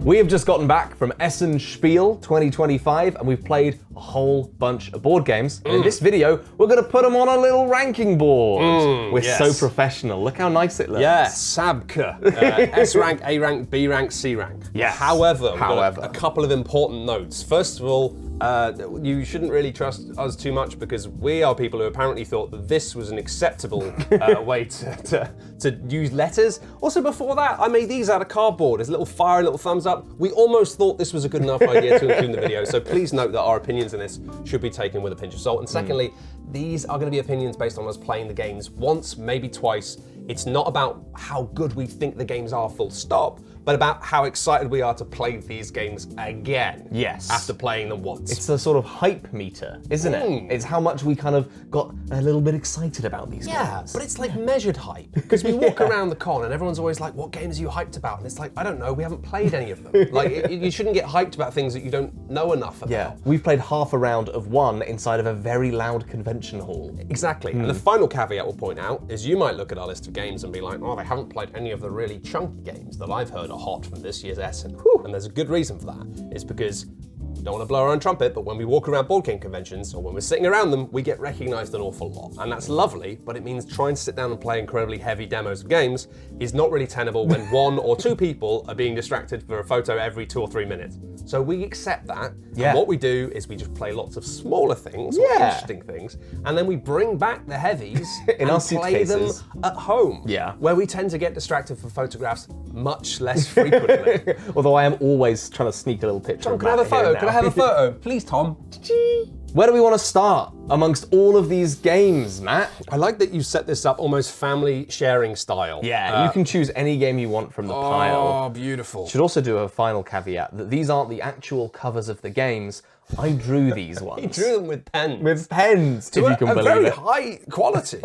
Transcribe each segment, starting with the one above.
We have just gotten back from Essen Spiel 2025 and we've played a whole bunch of board games. And in this video, we're going to put them on a little ranking board. We're so professional. Look how nice it looks. Yeah, Sabka. S rank, A rank, B rank, C rank. Yes. However, we've got a couple of important notes. First of all, you shouldn't really trust us too much because we are people who apparently thought that this was an acceptable way to use letters. Also, before that, I made these out of cardboard. There's a little fire, a little thumbs up. We almost thought this was a good enough idea to include in the video, so please note that our opinions in this should be taken with a pinch of salt. And secondly, these are going to be opinions based on us playing the games once, maybe twice. It's not about how good we think the games are, full stop, but about how excited we are to play these games again. Yes. After playing them once. It's a sort of hype meter, isn't it? It's how much we kind of got a little bit excited about these games. Yeah, but it's like measured hype. Because we walk around the con and everyone's always like, what games are you hyped about? And it's like, I don't know, we haven't played any of them. Like, you shouldn't get hyped about things that you don't know enough about. Yeah, we've played half a round of one inside of a very loud convention hall. Exactly. And the final caveat we'll point out is you might look at our list of games and be like, oh, they haven't played any of the really chunky games that I've heard are hot from this year's Essen. And there's a good reason for that. It's because we don't want to blow our own trumpet, but when we walk around board game conventions or when we're sitting around them, we get recognized an awful lot. And that's lovely, but it means trying to sit down and play incredibly heavy demos of games is not really tenable when one or two people are being distracted for a photo every 2 or 3 minutes. So we accept that. Yeah. And what we do is we just play lots of smaller things, or interesting things, and then we bring back the heavies In and our play them suitcases. at home. Yeah. Where we tend to get distracted for photographs much less frequently. Although I am always trying to sneak a little picture Tom, of can I have a Matt here photo? now. Can I have a photo? Please, Tom. Where do we want to start amongst all of these games, Matt? I like that you set this up almost family sharing style. Yeah, you can choose any game you want from the pile. Oh, beautiful. Should also do a final caveat that these aren't the actual covers of the games. I drew these ones. You drew them with pens. With pens, if you can a believe very it. high quality,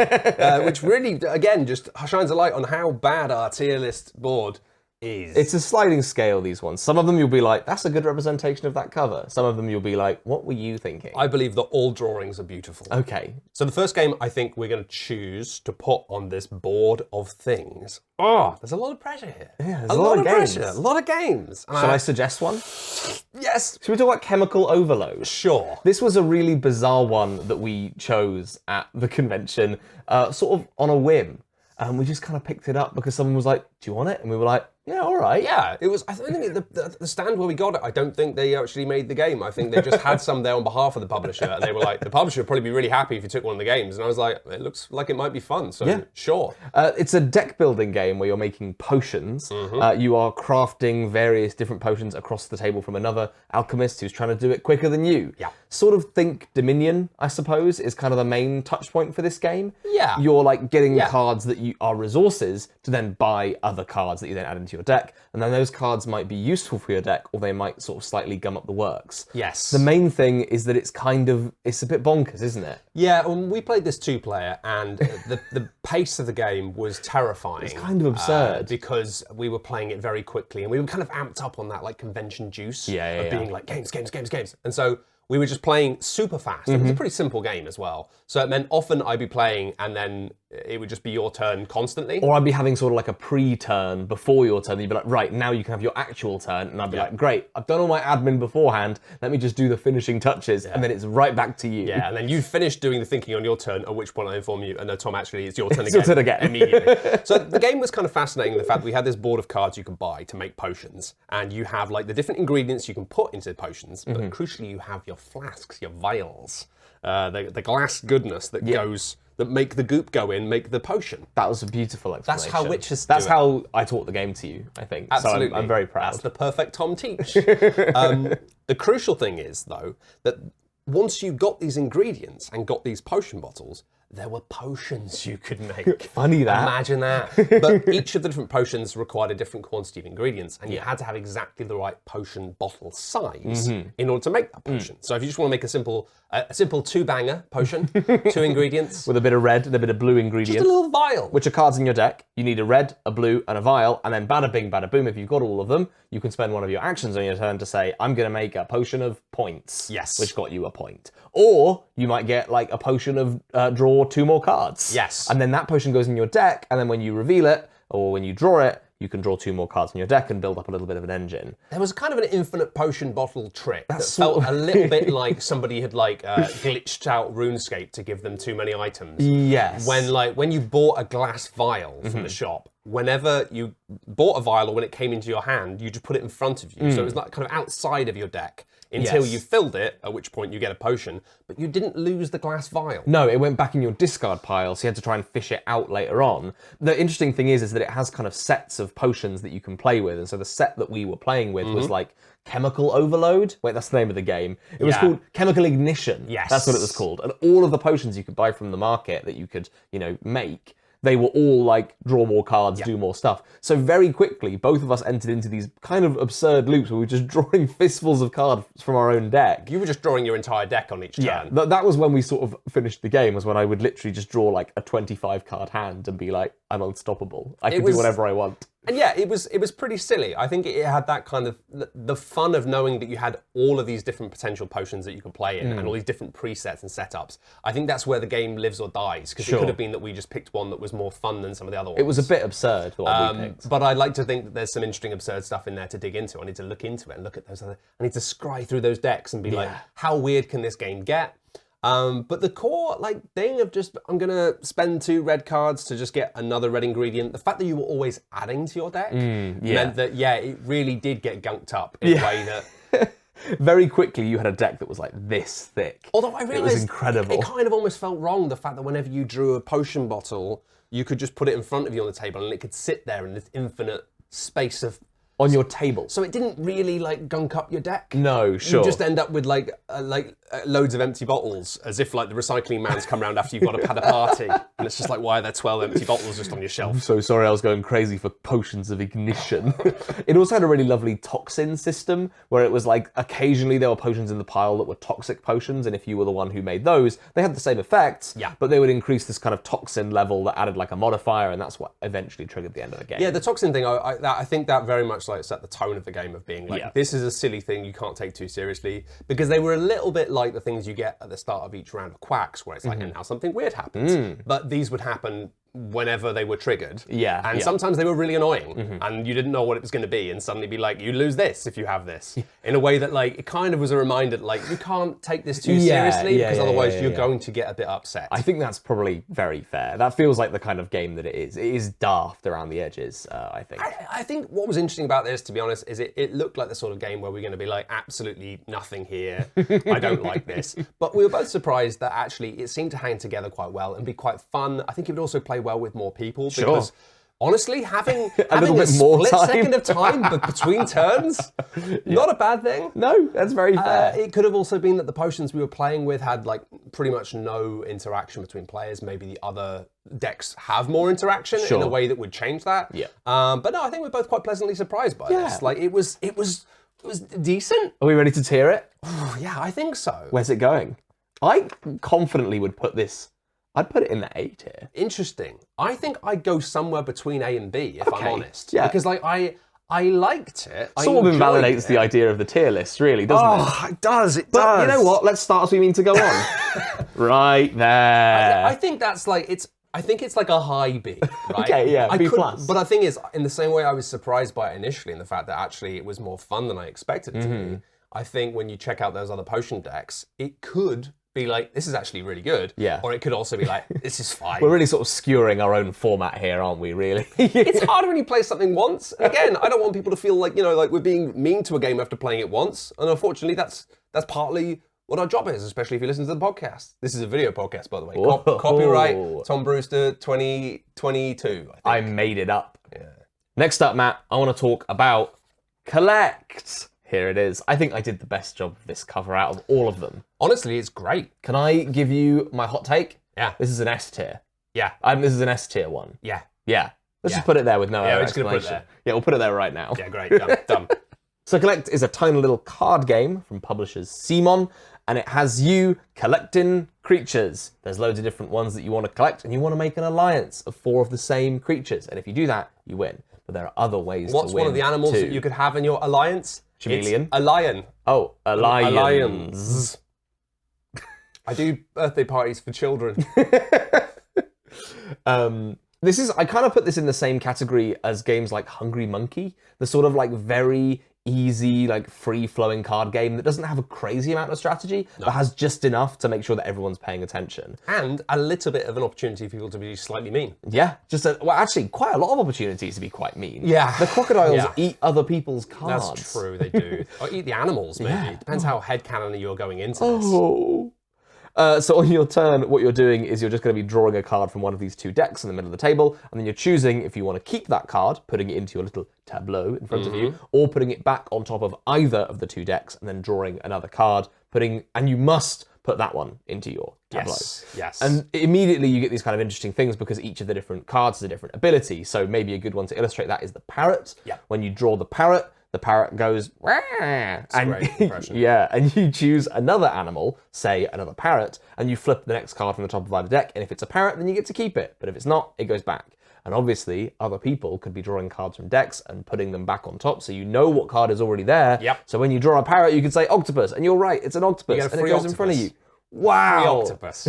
which really, again, just shines a light on how bad our tier list board is. It's a sliding scale, these ones. Some of them you'll be like, that's a good representation of that cover. Some of them you'll be like, what were you thinking? I believe that all drawings are beautiful. Okay. So the first game I think we're going to choose to put on this board of things. Oh, there's a lot of pressure here. Yeah, there's a a lot lot of of games. pressure, a lot of games. Shall I suggest one? Yes. Should we talk about Chemical Overload? Sure. This was a really bizarre one that we chose at the convention, sort of on a whim. And we just kind of picked it up because someone was like, do you want it? And we were like, yeah, all right. Yeah, it was, I think the stand where we got it, I don't think they actually made the game. I think they just had some there on behalf of the publisher. And they were like, the publisher would probably be really happy if you took one of the games. And I was like, it looks like it might be fun. So sure. It's a deck building game where you're making potions. You are crafting various different potions across the table from another alchemist who's trying to do it quicker than you. Yeah. Sort of think Dominion, I suppose, is kind of the main touch point for this game. Yeah. You're like getting cards that are resources to then buy other cards that you then add into your deck. And then those cards might be useful for your deck or they might sort of slightly gum up the works. Yes. The main thing is that it's a bit bonkers, isn't it? Yeah, we played this 2-player and the pace of the game was terrifying. It's kind of absurd. Because we were playing it very quickly and we were kind of amped up on that like convention juice of being like games. And so we were just playing super fast. It was a pretty simple game as well. So it meant often I'd be playing and then it would just be your turn constantly. Or I'd be having sort of like a pre-turn before your turn. You'd be like, right, now you can have your actual turn. And I'd be like, great, I've done all my admin beforehand. Let me just do the finishing touches. And then it's right back to you. Yeah, and then you finish doing the thinking on your turn, at which point I inform you, and no, Tom, actually, it's your turn It's again. your turn again. Immediately. So the game was kind of fascinating in the fact that we had this board of cards you can buy to make potions. And you have like the different ingredients you can put into potions. But crucially, you have your flasks, your vials, the glass goodness that goes... that make the goop go in, make the potion. That was a beautiful explanation. That's how witches do That's it. how I taught the game to you, I think. Absolutely. So I'm very proud. That's the perfect Tom teach. The crucial thing is, though, that once you got these ingredients and got these potion bottles, there were potions you could make. Funny that. Imagine that. But each of the different potions required a different quantity of ingredients, and you had to have exactly the right potion bottle size in order to make that potion. So if you just want to make a simple 2-banger potion, 2 ingredients. With a bit of red and a bit of blue ingredient. Just a little vial. Which are cards in your deck. You need a red, a blue, and a vial, and then bada bing, bada boom, if you've got all of them, you can spend one of your actions on your turn to say, I'm going to make a potion of points. Yes. Which got you a point. Or you might get like a potion of draw 2 more cards. Yes. And then that potion goes in your deck, and then when you reveal it, or when you draw it, you can draw 2 more cards in your deck and build up a little bit of an engine. There was kind of an infinite potion bottle trick that felt a little bit like somebody had glitched out RuneScape to give them too many items. Yes. When you bought a glass vial from the shop, whenever you bought a vial or when it came into your hand, you just put it in front of you. So it was like kind of outside of your deck until you filled it, at which point you get a potion, but you didn't lose the glass vial. No, it went back in your discard pile, so you had to try and fish it out later on. The interesting thing is that it has kind of sets of potions that you can play with, and so the set that we were playing with was like Chemical Overload. Wait, that's the name of the game. It was called Chemical Ignition. Yes. That's what it was called. And all of the potions you could buy from the market that you could, make, they were all like draw more cards, do more stuff. So very quickly, both of us entered into these kind of absurd loops where we were just drawing fistfuls of cards from our own deck. You were just drawing your entire deck on each turn. Yeah, that was when we sort of finished the game, was when I would literally just draw like a 25 card hand and be like, I'm unstoppable. I can do whatever I want. And yeah, it was pretty silly. I think it had that kind of, the fun of knowing that you had all of these different potential potions that you could play in and all these different presets and setups. I think that's where the game lives or dies, because it could have been that we just picked one that was more fun than some of the other ones. It was a bit absurd, the one we picked. But I'd like to think that there's some interesting absurd stuff in there to dig into. I need to look into it and look at those other, I need to scry through those decks and be like, how weird can this game get? But the core thing of just, I'm going to spend 2 red cards to just get another red ingredient, the fact that you were always adding to your deck meant that, it really did get gunked up in a way that... Very quickly, you had a deck that was like this thick. Although I realized it was incredible. It kind of almost felt wrong, the fact that whenever you drew a potion bottle, you could just put it in front of you on the table and it could sit there in this infinite space of... On your table. So it didn't really gunk up your deck. No, sure. You just end up with loads of empty bottles, as if the recycling man's come around after you've had a party, and it's just like, why are there 12 empty bottles just on your shelf? I'm so sorry, I was going crazy for potions of ignition. It also had a really lovely toxin system, where it was like occasionally there were potions in the pile that were toxic potions, and if you were the one who made those, they had the same effects, but they would increase this kind of toxin level that added like a modifier, and that's what eventually triggered the end of the game. Yeah, the toxin thing, I think that very much set the tone of the game of being this is a silly thing you can't take too seriously, because they were a little bit like the things you get at the start of each round of Quacks, where it's like, and now something weird happens. But these would happen whenever they were triggered. And sometimes they were really annoying, and you didn't know what it was going to be, and suddenly be like, you lose this if you have this. In a way that it kind of was a reminder that you can't take this too seriously, because otherwise you're going to get a bit upset. I think that's probably very fair. That feels like the kind of game that it is. It is daft around the edges, I think. I think what was interesting about this, to be honest, is it looked like the sort of game where we're going to be like, absolutely nothing here. I don't like this. But we were both surprised that actually it seemed to hang together quite well and be quite fun. I think it would also play well with more people, because honestly, having a split second of time between turns, not a bad thing. No, that's very fair. It could have also been that the potions we were playing with had pretty much no interaction between players. Maybe the other decks have more interaction in a way that would change that. But no, I think we're both quite pleasantly surprised by this. It was decent. Are we ready to tier it? Yeah, I think so. Where's it going? I confidently would put this... I'd put it in the A tier. Interesting. I think I'd go somewhere between A and B, if I'm honest. Yeah. Because I liked it. Sort of invalidates the idea of the tier list, really, doesn't it? Oh, it does. But you know what? Let's start as we mean to go on. Right there. I think that's I think it's like a high B, right? Okay, yeah, B+. But the thing is, in the same way I was surprised by it initially, in the fact that actually it was more fun than I expected it to be, I think when you check out those other potion decks, it could be like, this is actually really good. Yeah. Or it could also be like, this is fine. We're really sort of skewering our own format here, aren't we, really? It's harder when you play something once. Again, I don't want people to feel like, we're being mean to a game after playing it once. And unfortunately, that's partly what our job is, especially if you listen to the podcast. This is a video podcast, by the way. Copyright Tom Brewster 2022, I think. I made it up. Yeah. Next up, Matt, I want to talk about Collect. Here it is. I think I did the best job of this cover out of all of them. Honestly, it's great. Can I give you my hot take? Yeah. This is an S tier. Yeah. This is an S tier one. Yeah. Yeah. Let's just put it there with no we're just gonna put it there. Yeah, we'll put it there right now. Yeah, great. Done. So Collect is a tiny little card game from publishers Simon, and it has you collecting creatures. There's loads of different ones that you want to collect, and you want to make an alliance of 4 of the same creatures. And if you do that, you win. But there are other ways to win. What's one of the animals that you could have in your alliance? Chameleon. It's a lion. Oh, a lion. I do birthday parties for children. This is, I kind of put this in the same category as games like Hungry Monkey, the sort of like very easy, like free-flowing card game that doesn't have a crazy amount of strategy, but has just enough to make sure that everyone's paying attention. And a little bit of an opportunity for people to be slightly mean. Yeah, well, actually, quite a lot of opportunities to be quite mean. Yeah. The crocodiles eat other people's cards. That's true, they do. Or eat the animals, maybe. Yeah. Depends how headcanon you're going into this. Oh. So on your turn, what you're doing is you're just going to be drawing a card from one of these two decks in the middle of the table, and then you're choosing if you want to keep that card, putting it into your little tableau in front of you, or putting it back on top of either of the two decks, and then drawing another card, and you must put that one into your tableau. Yes. And immediately you get these kind of interesting things because each of the different cards has a different ability. So maybe a good one to illustrate that is the parrot. Yeah. When you draw the parrot goes, "Wah!" and great impression. yeah, and you choose another animal, say another parrot, and you flip the next card from the top of either deck, and if it's a parrot, then you get to keep it, but if it's not, it goes back. And obviously, other people could be drawing cards from decks and putting them back on top, so you know what card is already there. Yep. So when you draw a parrot, you can say octopus, and you're right, it's an octopus, You get a and it free goes in front of octopus. you. Wow! Free octopus.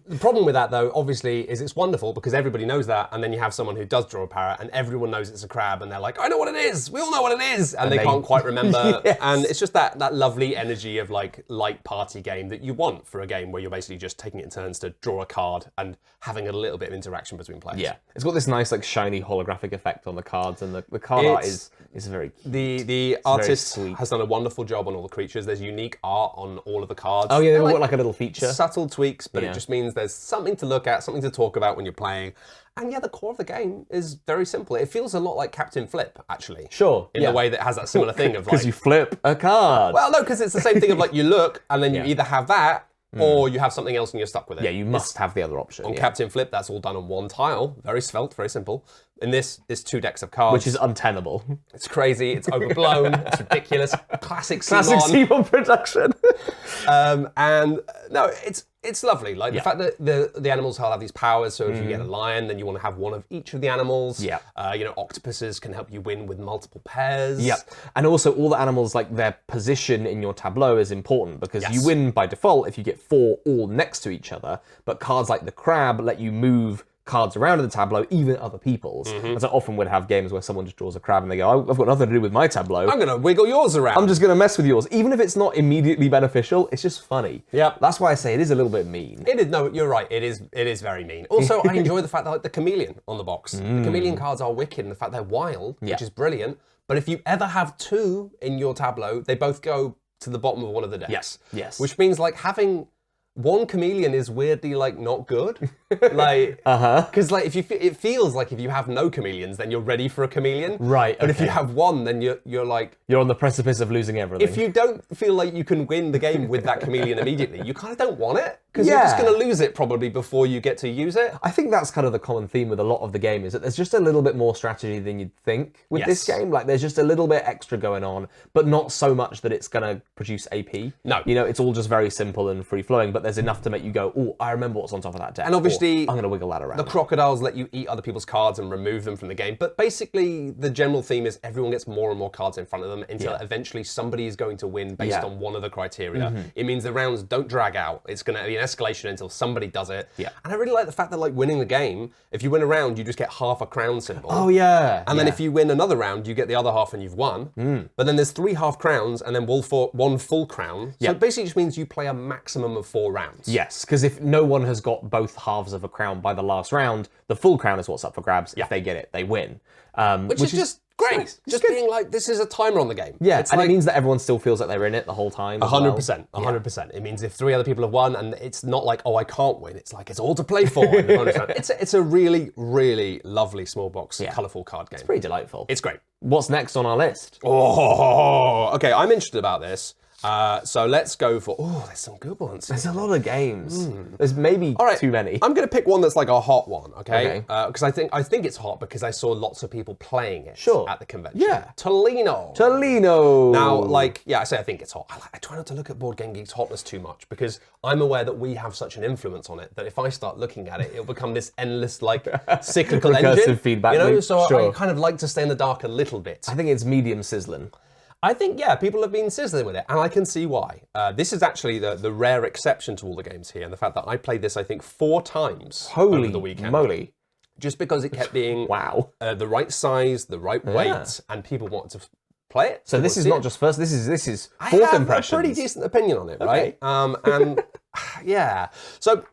The problem with that, though, obviously, is it's wonderful because everybody knows that, and then you have someone who does draw a parrot, and everyone knows it's a crab, and they're like, I know what it is! We all know what it is! And they can't quite remember. Yes. And it's just that lovely energy of, like, light party game that you want for a game where you're basically just taking it in turns to draw a card and having a little bit of interaction between players. Yeah. It's got this nice, like, shiny holographic effect on the cards, and the card art is very cute. The artist sweet. has done a wonderful job on all the creatures. There's unique art on all of the cards. Oh yeah, they've They're got like a little feature. Subtle tweaks, but Yeah. it just means there's something to look at, something to talk about when you're playing. And yeah, the core of the game is very simple. It feels a lot like Captain Flip, actually. Sure. In the way that it has that similar thing of Because like... you flip a card. Well, no, because it's the same thing of like you look and then you either have that or you have something else and you're stuck with it. Yeah, you must have the other option. On yeah. Captain Flip, that's all done on one tile. Very svelte, very simple. In this, it's 2 decks of cards. Which is untenable. It's crazy, it's overblown, it's ridiculous. Classic Classic Simon. Simon production. And no, it's lovely. Like the fact that the animals have these powers. So if you get a lion, then you want to have one of each of the animals. Yeah. You know, octopuses can help you win with multiple pairs. Yeah. And also all the animals, like their position in your tableau is important because you win by default if you get 4 all next to each other. But cards like the crab let you move cards around in the tableau, even other people's. And so often would have games where someone just draws a crab and they go, I've got nothing to do with my tableau. I'm going to wiggle yours around. I'm just going to mess with yours. Even if it's not immediately beneficial, it's just funny. Yeah. That's why I say it is a little bit mean. It is, no, you're right. It is very mean. Also, I enjoy the fact that like the chameleon on the box. The chameleon cards are wicked and the fact they're wild, which is brilliant. But if you ever have 2 in your tableau, they both go to the bottom of one of the decks. Yes. Which means like having 1 chameleon is weirdly like not good. Like, because like if you it feels like if you have no chameleons, then you're ready for a chameleon. Right. But if you have 1, then you're like, you're on the precipice of losing everything. if you don't feel like you can win the game with that chameleon immediately, you kind of don't want it because you're just going to lose it probably before you get to use it. I think that's kind of the common theme with a lot of the game is that there's just a little bit more strategy than you'd think with this game. Like there's just a little bit extra going on, but not so much that it's going to produce AP. No. You know, it's all just very simple and free flowing, but there's enough to make you go, oh, I remember what's on top of that deck. And obviously, I'm going to wiggle that around. The crocodiles let you eat other people's cards and remove them from the game. But basically, the general theme is everyone gets more and more cards in front of them until eventually somebody is going to win based on one of the criteria. It means the rounds don't drag out. It's going to be an escalation until somebody does it. Yeah. And I really like the fact that like winning the game, if you win a round, you just get half a crown symbol. Oh, yeah. And then if you win another round, you get the other half and you've won. But then there's 3 half crowns and then 1 full crown. So it basically just means you play a maximum of 4 rounds. Yes, because if no one has got both halves of a crown by the last round, the full crown is what's up for grabs. If they get it, they win. Which is just great. Nice. Just being like, this is a timer on the game. Yeah, it's and like, it means that everyone still feels like they're in it the whole time. 100%. 100%. It means if 3 other people have won, and it's not like, oh, I can't win. It's like, it's all to play for. It's a really, really lovely small box, colourful card game. Pretty delightful. It's great. What's next on our list? Oh, okay. I'm interested about this. So let's go for, there's some good ones. There's a lot of games. There's maybe too many. I'm going to pick one that's like a hot one, okay? Because I think it's hot because I saw lots of people playing it at the convention. Yeah. Tolleno. Tolleno. Now, like, I say I think it's hot. I try not to look at Board Game Geek's hotness too much because I'm aware that we have such an influence on it that if I start looking at it, it'll become this endless, like, cyclical Recursive engine. feedback You know, loop. so I kind of like to stay in the dark a little bit. I think it's medium sizzling. I think, people have been sizzling with it, and I can see why. This is actually the rare exception to all the games here, and the fact that I played this, I think, 4 times over the weekend. Holy moly. just because it kept being Wow. the right size, the right weight, and people wanted to play it. So this is not just first. This is fourth impression. I have a pretty decent opinion on it, right? And yeah, so.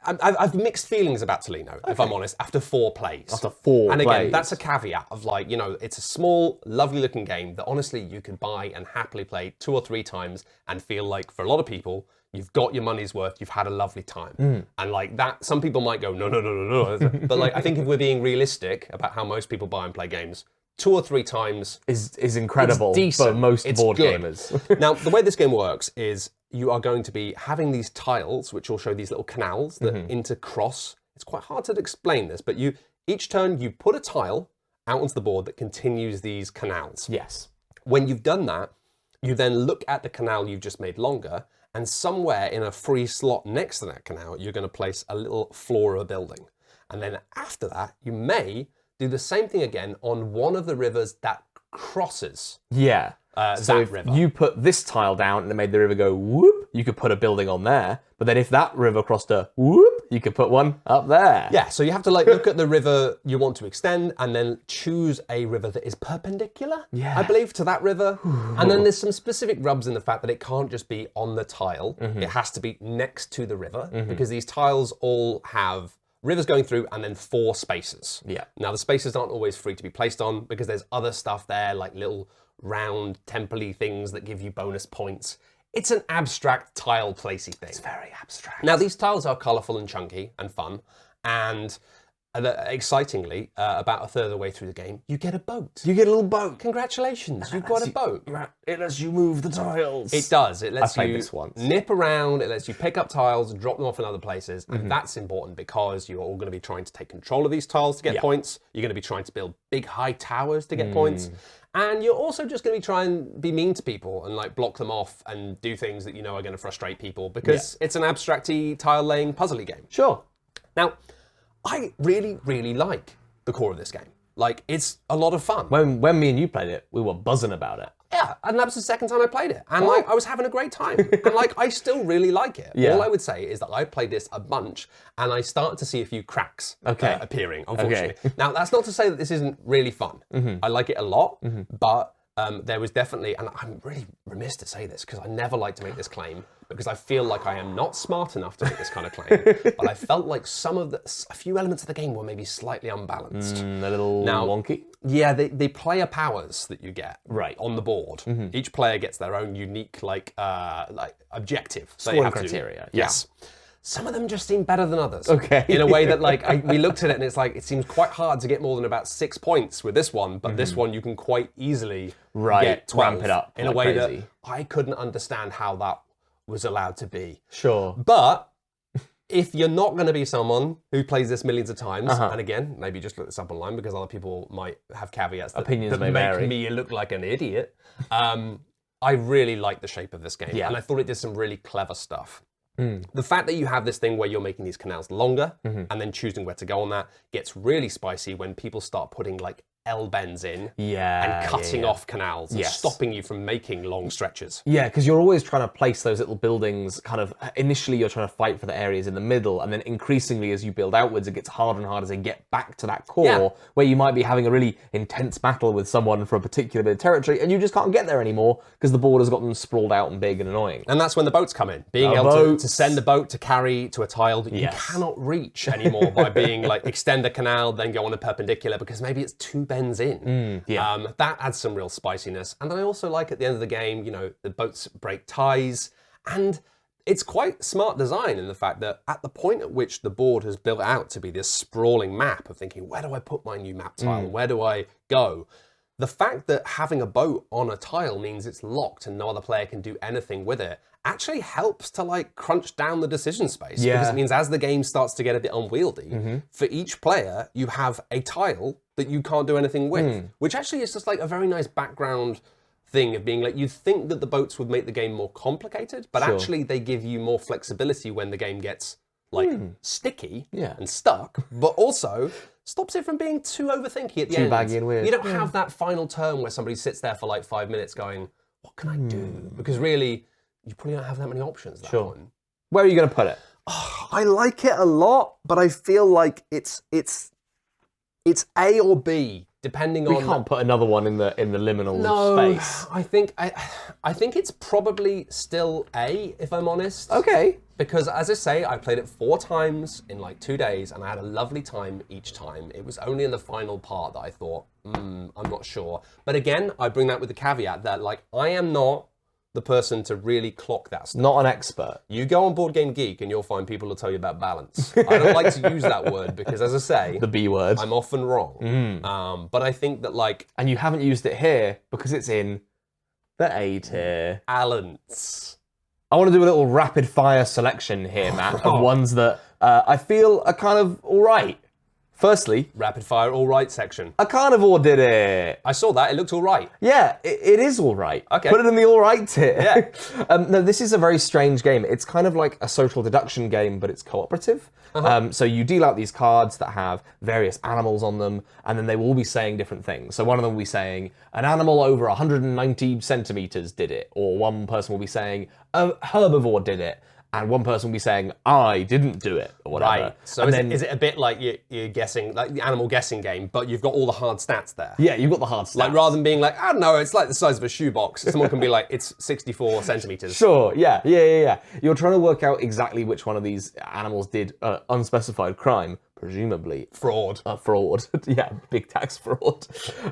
I've mixed feelings about Tolleno, if I'm honest, after 4 plays. After 4 And again, plays. that's a caveat of like, you know, it's a small, lovely looking game that honestly you could buy and happily play 2 or 3 times and feel like for a lot of people, you've got your money's worth, you've had a lovely time. And like that, some people might go, no. But like, I think if we're being realistic about how most people buy and play games, 2 or 3 times is incredible for most board gamers. Now, the way this game works is you are going to be having these tiles, which will show these little canals that intercross. It's quite hard to explain this, but each turn you put a tile out onto the board that continues these canals. Yes. When you've done that, you then look at the canal you've just made longer, and somewhere in a free slot next to that canal, you're going to place a little floor of a building. And then after that, you may do the same thing again on one of the rivers that crosses. Yeah. So if you put this tile down and it made the river go whoop, you could put a building on there. But then if that river crossed a whoop, you could put one up there. Yeah, so you have to like look at the river you want to extend and then choose a river that is perpendicular, I believe, to that river. And then there's some specific rubs in the fact that it can't just be on the tile. It has to be next to the river because these tiles all have rivers going through and then 4 spaces. Yeah. Now the spaces aren't always free to be placed on because there's other stuff there like little round temple-y things that give you bonus points. It's an abstract tile placey thing. It's very abstract. Now these tiles are colourful and chunky and fun, and excitingly, about a third of the way through the game, you get a boat. You get a little boat. Congratulations, you've got a boat. It lets you move the tiles. It does. It lets you this once. nip around, it lets you pick up tiles and drop them off in other places, and that's important because you're all going to be trying to take control of these tiles to get points. You're going to be trying to build big high towers to get points. And you're also just going to be trying to be mean to people and like block them off and do things that you know are going to frustrate people because it's an abstract-y tile-laying puzzly game. Sure. Now, I really, really like the core of this game. Like, it's a lot of fun. When me and you played it, we were buzzing about it. Yeah, and that was the second time I played it. And like, I was having a great time. And like, I still really like it. All I would say is that I played this a bunch and I started to see a few cracks appearing, unfortunately. Now, that's not to say that this isn't really fun. I like it a lot, but there was definitely, and I'm really remiss to say this because I never like to make this claim because I feel like I am not smart enough to make this kind of claim, but I felt like a few elements of the game were maybe slightly unbalanced. A little wonky? Yeah, the player powers that you get on the board, each player gets their own unique like objective. Scoring criteria. Yes. Some of them just seem better than others. Okay. In a way that like, we looked at it and it's like, it seems quite hard to get more than about 6 points with this one, but this one you can quite easily get 12 ramp it up in like a way crazy. that I couldn't understand how that was allowed to be. Sure. But if you're not going to be someone who plays this millions of times, and again, maybe just look this up online because other people might have caveats that, Opinions may make vary. me look like an idiot. I really like the shape of this game, and I thought it did some really clever stuff. The fact that you have this thing where you're making these canals longer and then choosing where to go on that gets really spicy when people start putting like L-bends in and cutting off canals and stopping you from making long stretches. Yeah, because you're always trying to place those little buildings kind of, initially you're trying to fight for the areas in the middle, and then increasingly as you build outwards, it gets harder and harder to get back to that core where you might be having a really intense battle with someone for a particular bit of territory and you just can't get there anymore because the board has gotten sprawled out and big and annoying. And that's when the boats come in. Being able to send a boat to carry to a tile that you cannot reach anymore by being like extend a canal, then go on a perpendicular because maybe it's 2 bends in. That adds some real spiciness. And then I also like at the end of the game, you know, the boats break ties. And it's quite smart design in the fact that at the point at which the board has built out to be this sprawling map of thinking, where do I put my new map tile? Where do I go? The fact that having a boat on a tile means it's locked and no other player can do anything with it actually helps to like crunch down the decision space because it means as the game starts to get a bit unwieldy, for each player you have a tile that you can't do anything with, which actually is just like a very nice background thing of being like, you'd think that the boats would make the game more complicated, but actually they give you more flexibility when the game gets like sticky and stuck, but also stops it from being too overthinky at the end. Too baggy and weird. You don't have that final turn where somebody sits there for like 5 minutes going, what can I do? Because really, you probably don't have that many options at that point. Where are you going to put it? I like it a lot, but I feel like it's It's A or B, depending on. We can't put another one in the liminal space. I think it's probably still A, if I'm honest. Okay. Because as I say, I played it 4 times in like 2 days, and I had a lovely time each time. It was only in the final part that I thought, I'm not sure. But again, I bring that with the caveat that like I am not the person to really clock that stuff. Not an expert. You go on Board Game Geek and you'll find people will tell you about balance. I don't like to use that word because, as I say, The B word. I'm often wrong. But I think that like And you haven't used it here because it's in the A tier. balance. I want to do a little rapid fire selection here, Matt, of ones that I feel are kind of all right. Firstly, Rapid fire, all right section. a Carnivore Did It. I saw that. It looked all right. Yeah, it is all right. Okay. Put it in the all right tier. Yeah. No, this is a very strange game. It's kind of like a social deduction game, but it's cooperative. So you deal out these cards that have various animals on them, and then they will all be saying different things. So one of them will be saying, an animal over 190 centimeters did it. Or one person will be saying, a herbivore did it. And one person will be saying, I didn't do it, or whatever. Right. So is it a bit like you're guessing, like the animal guessing game, but you've got all the hard stats there? Yeah, you've got the hard stats. Like rather than being like, I don't know, it's like the size of a shoebox. Someone can be like, it's 64 centimeters. Sure, yeah. You're trying to work out exactly which one of these animals did unspecified crime, presumably. Fraud. Fraud. Yeah, big tax fraud.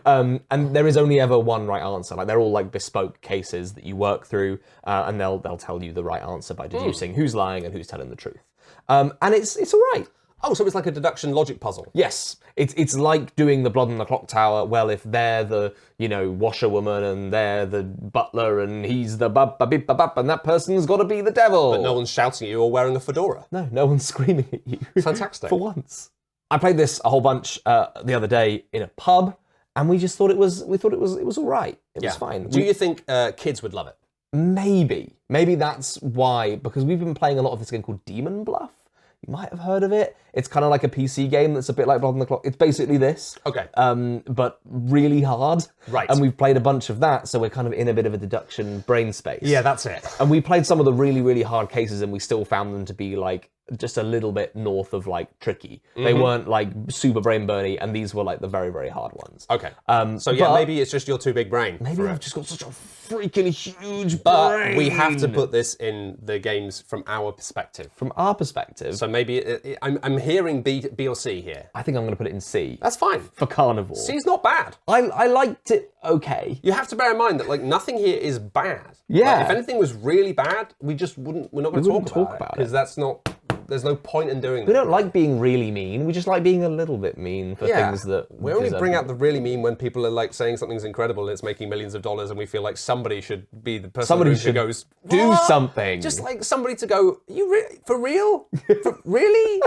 And there is only ever one right answer. Like they're all like bespoke cases that you work through, and they'll tell you the right answer by deducing who's lying and who's telling the truth. And it's all right. Oh, so it's like a deduction logic puzzle. Yes, it's like doing the Blood on the Clock Tower. Well, if they're the washerwoman and they're the butler and he's the bap, and that person's got to be the devil. But no one's shouting at you or wearing a fedora. No one's screaming at you. Fantastic. For once. I played this a whole bunch the other day in a pub, and we just thought it was all right. It was fine. Do you think kids would love it? Maybe that's why, because we've been playing a lot of this game called Demon Bluff. You might have heard of it. It's kind of like a PC game that's a bit like Blood on the Clock. It's basically this. Okay. But really hard. Right. And we've played a bunch of that, so we're kind of in a bit of a deduction brain space. Yeah, that's it. And we played some of the really, really hard cases, and we still found them to be like just a little bit north of like tricky. They weren't like super brain burny, and these were like the very, very hard ones. Okay. So yeah, maybe it's just your too big brain. Maybe I've just got such a freaking huge But brain. we have to put this in the games from our perspective. From our perspective, So maybe I'm hearing B or C here. I think I'm going to put it in C. That's fine. For Carnivore. C's not bad. I liked it okay. You have to bear in mind that like nothing here is bad. Yeah. Like, if anything was really bad, we're not going to talk about it because that's not. There's no point in doing that. We don't like being really mean. We just like being a little bit mean for things that we only deserve bring it. out the really mean when people are like saying something's incredible and it's making millions of dollars, and we feel like somebody should be the person Somebody who should goes do "What?" something. Just like somebody to go, for real? Really?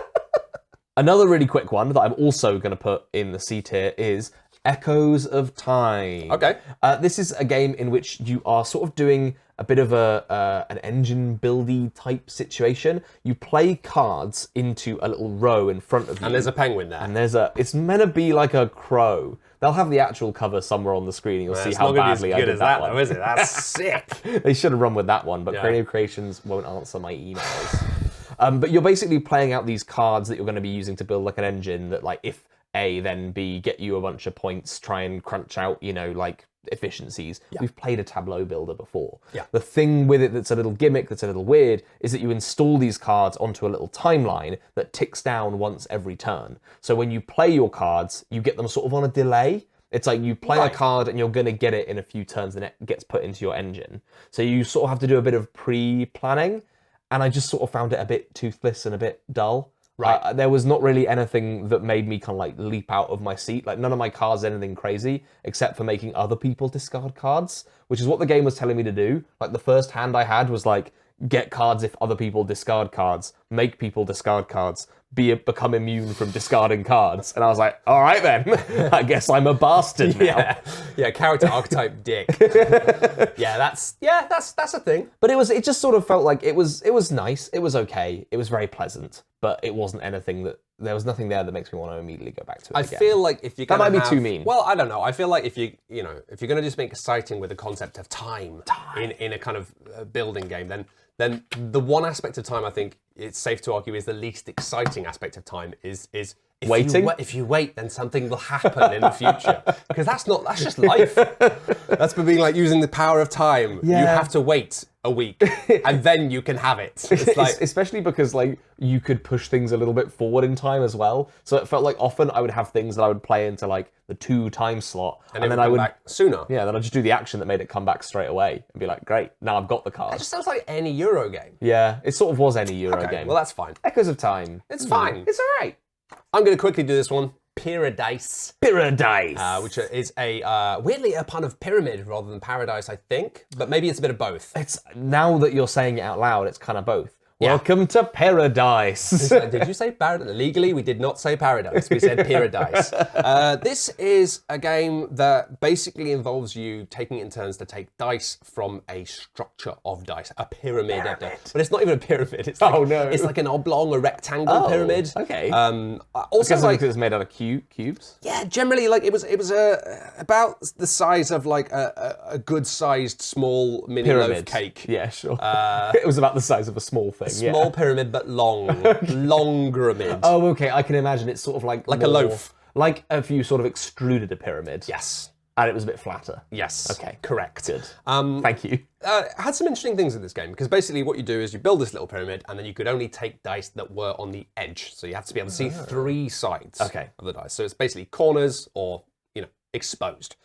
Another really quick one that I'm also going to put in the C tier is Echoes of Time. Okay. This is a game in which you are sort of doing a bit of an engine buildy type situation. You play cards into a little row in front of you. And there's a penguin there. And it's meant to be like a crow. They'll have the actual cover somewhere on the screen, and you'll see how badly I did that one. Though, is it? That's sick. They should have run with that one, but Creative Creations won't answer my emails. But you're basically playing out these cards that you're going to be using to build like an engine that, like, if A, then B, get you a bunch of points, try and crunch out, like efficiencies. Yeah. We've played a tableau builder before. Yeah. The thing with it that's a little gimmick, that's a little weird, is that you install these cards onto a little timeline that ticks down once every turn. So when you play your cards, you get them sort of on a delay. It's like you play a card and you're going to get it in a few turns and it gets put into your engine. So you sort of have to do a bit of pre-planning, and I just sort of found it a bit toothless and a bit dull. Right. There was not really anything that made me kind of like leap out of my seat. Like none of my cards did anything crazy except for making other people discard cards, which is what the game was telling me to do. Like the first hand I had was like, get cards if other people discard cards, make people discard cards, become immune from discarding cards. And I was like, all right then, I guess I'm a bastard now. Yeah, character archetype dick. That's a thing. But it just sort of felt like it was nice, it was okay, it was very pleasant, but it wasn't anything there was nothing there that makes me want to immediately go back to it again. I feel like if you're that might be too mean. Well, I don't know. I feel like if you're going to just make exciting with the concept of time. In a kind of building game, then the one aspect of time I think it's safe to argue is the least exciting aspect of time is Waiting? If you wait, then something will happen in the future. Because that's just life. That's being like using the power of time. Yeah. You have to wait a week and then you can have it. It's like, especially because like you could push things a little bit forward in time as well. So it felt like often I would have things that I would play into like the 2 time slot, and then I would back sooner. Yeah, then I'd just do the action that made it come back straight away and be like, great, now I've got the card. It just sounds like any Euro game. Yeah, it sort of was any Euro game. Well, that's fine. Echoes of Time. It's fine. It's all right. I'm going to quickly do this one. Pyradice. Pyradice. Which is weirdly a pun of pyramid rather than paradise, I think. But maybe it's a bit of both. It's now that you're saying it out loud, it's kind of both. Yeah. Welcome to Paradise. Did you say paradise? Legally, we did not say paradise. We said Pyradice. This is a game that basically involves you taking it in turns to take dice from a structure of dice, a pyramid. But it's not even a pyramid. It's like, it's like an oblong, a rectangle pyramid. Okay. Also, like, because it's made out of cubes. Yeah, generally, like it was about the size of like a good-sized small mini loaf cake. Yeah, sure. It was about the size of a small thing. Small pyramid, but long. Longramid. Oh, okay. I can imagine it's sort of like a loaf. Like if you sort of extruded a pyramid. Yes. And it was a bit flatter. Yes. Okay. Correct. Good. Thank you. Had some interesting things in this game, because basically what you do is you build this little pyramid, and then you could only take dice that were on the edge. So you have to be able to see 3 sides of the dice. So it's basically corners or, exposed.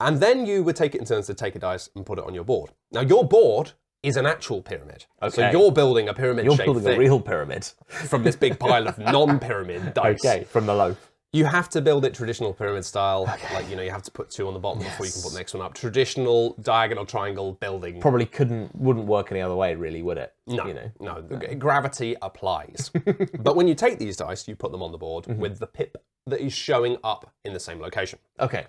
And then you would take it in turns to take a dice and put it on your board. Now, your board is an actual pyramid. Okay. So you're building a pyramid-shaped thing. You're building a real pyramid. From this big pile of non-pyramid dice. Okay, from the loaf. You have to build it traditional pyramid style. Okay. Like, you have to put 2 on the bottom before you can put the next one up. Traditional diagonal triangle building. Probably wouldn't work any other way, really, would it? No. Gravity applies. But when you take these dice, you put them on the board with the pip that is showing up in the same location. Okay.